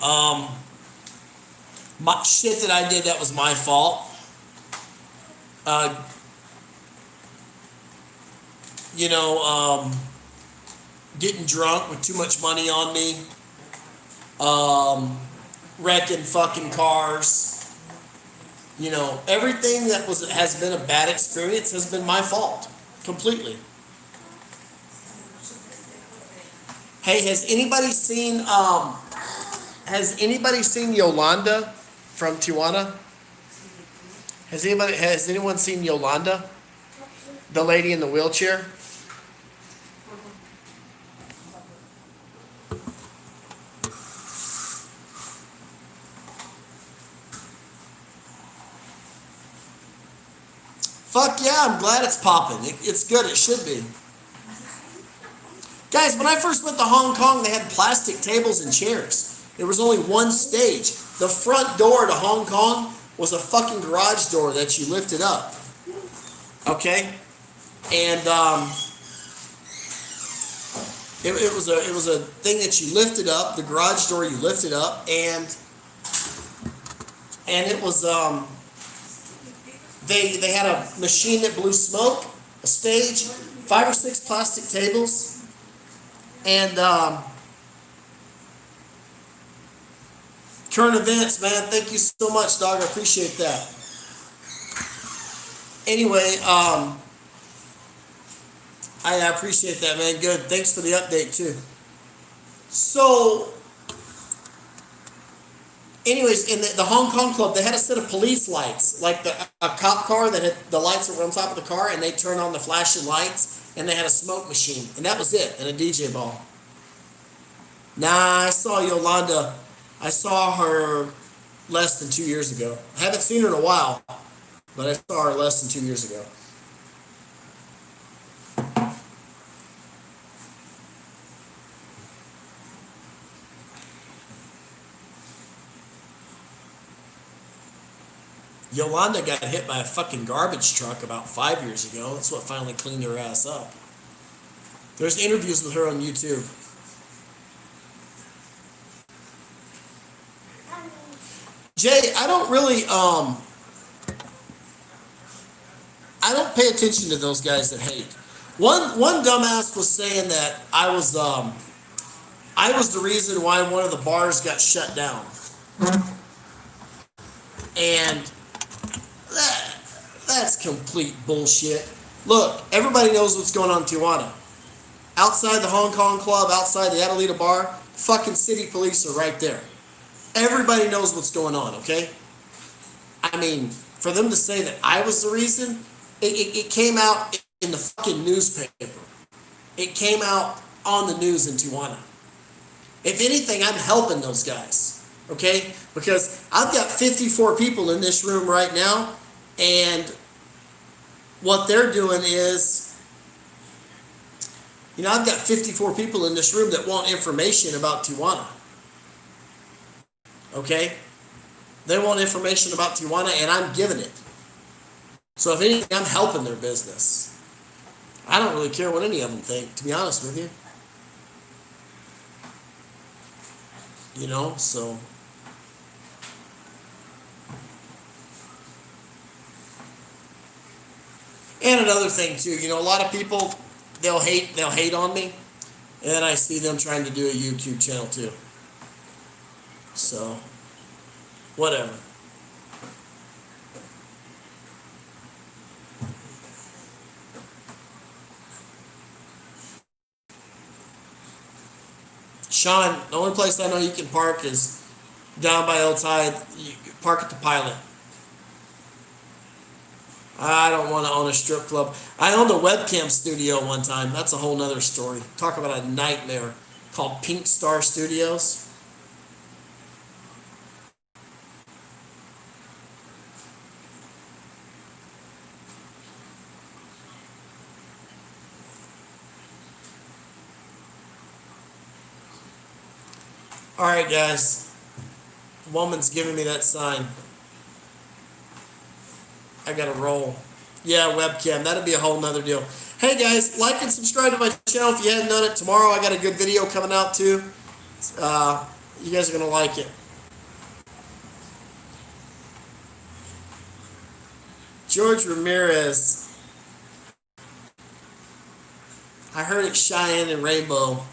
My shit that I did that was my fault. Getting drunk with too much money on me. Wrecking fucking cars. Everything that has been a bad experience has been my fault. Completely. Hey, has anybody seen Yolanda from Tijuana? Has anyone seen Yolanda? The lady in the wheelchair? Fuck yeah, I'm glad it's popping. It's good, it should be. Guys, when I first went to Hong Kong, they had plastic tables and chairs. There was only one stage. The front door to Hong Kong was a fucking garage door that you lifted up. Okay? And it was a thing that you lifted up, the garage door you lifted up, and it was they had a machine that blew smoke, a stage, 5 or 6 plastic tables. And current events, man. Thank you so much, dog. I appreciate that. Anyway, I appreciate that, man. Good. Thanks for the update too. So, anyways, in the Hong Kong club, they had a set of police lights, like a cop car that had the lights that were on top of the car, and they turn on the flashing lights. And they had a smoke machine, and that was it, and a DJ ball. Nah, I saw Yolanda. I saw her less than 2 years ago. I haven't seen her in a while, but I saw her less than 2 years ago. Yolanda got hit by a fucking garbage truck about 5 years ago. That's what finally cleaned her ass up. There's interviews with her on YouTube. Jay, I don't really, I don't pay attention to those guys that hate. One dumbass was saying that I was the reason why one of the bars got shut down. And that's complete bullshit. Look, everybody knows what's going on in Tijuana. Outside the Hong Kong club, outside the Adelita bar, fucking city police are right there. Everybody knows what's going on, okay? I mean, for them to say that I was the reason, it came out in the fucking newspaper. It came out on the news in Tijuana. If anything, I'm helping those guys, okay? Because I've got 54 people in this room right now, and what they're doing is, I've got 54 people in this room that want information about Tijuana. Okay? They want information about Tijuana, and I'm giving it. So if anything, I'm helping their business. I don't really care what any of them think, to be honest with you. So... And another thing too, you know, a lot of people they'll hate on me, and then I see them trying to do a YouTube channel too. So, whatever. Sean, the only place I know you can park is down by El Tide. You park at the Pilot. I don't want to own a strip club. I owned a webcam studio one time. That's a whole nother story. Talk about a nightmare. Called Pink Star Studios. All right, guys. The woman's giving me that sign. I got to roll. Yeah, webcam. That'd be a whole nother deal. Hey, guys, like and subscribe to my channel if you hadn't done it. Tomorrow I got a good video coming out, too. You guys are going to like it. George Ramirez. I heard it's Cheyenne and Rainbow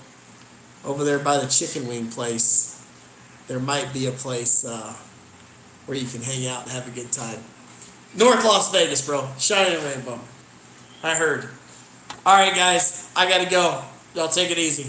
over there by the chicken wing place. There might be a place where you can hang out and have a good time. North Las Vegas, bro. Cheyenne and Rainbow. I heard. All right, guys. I got to go. Y'all take it easy.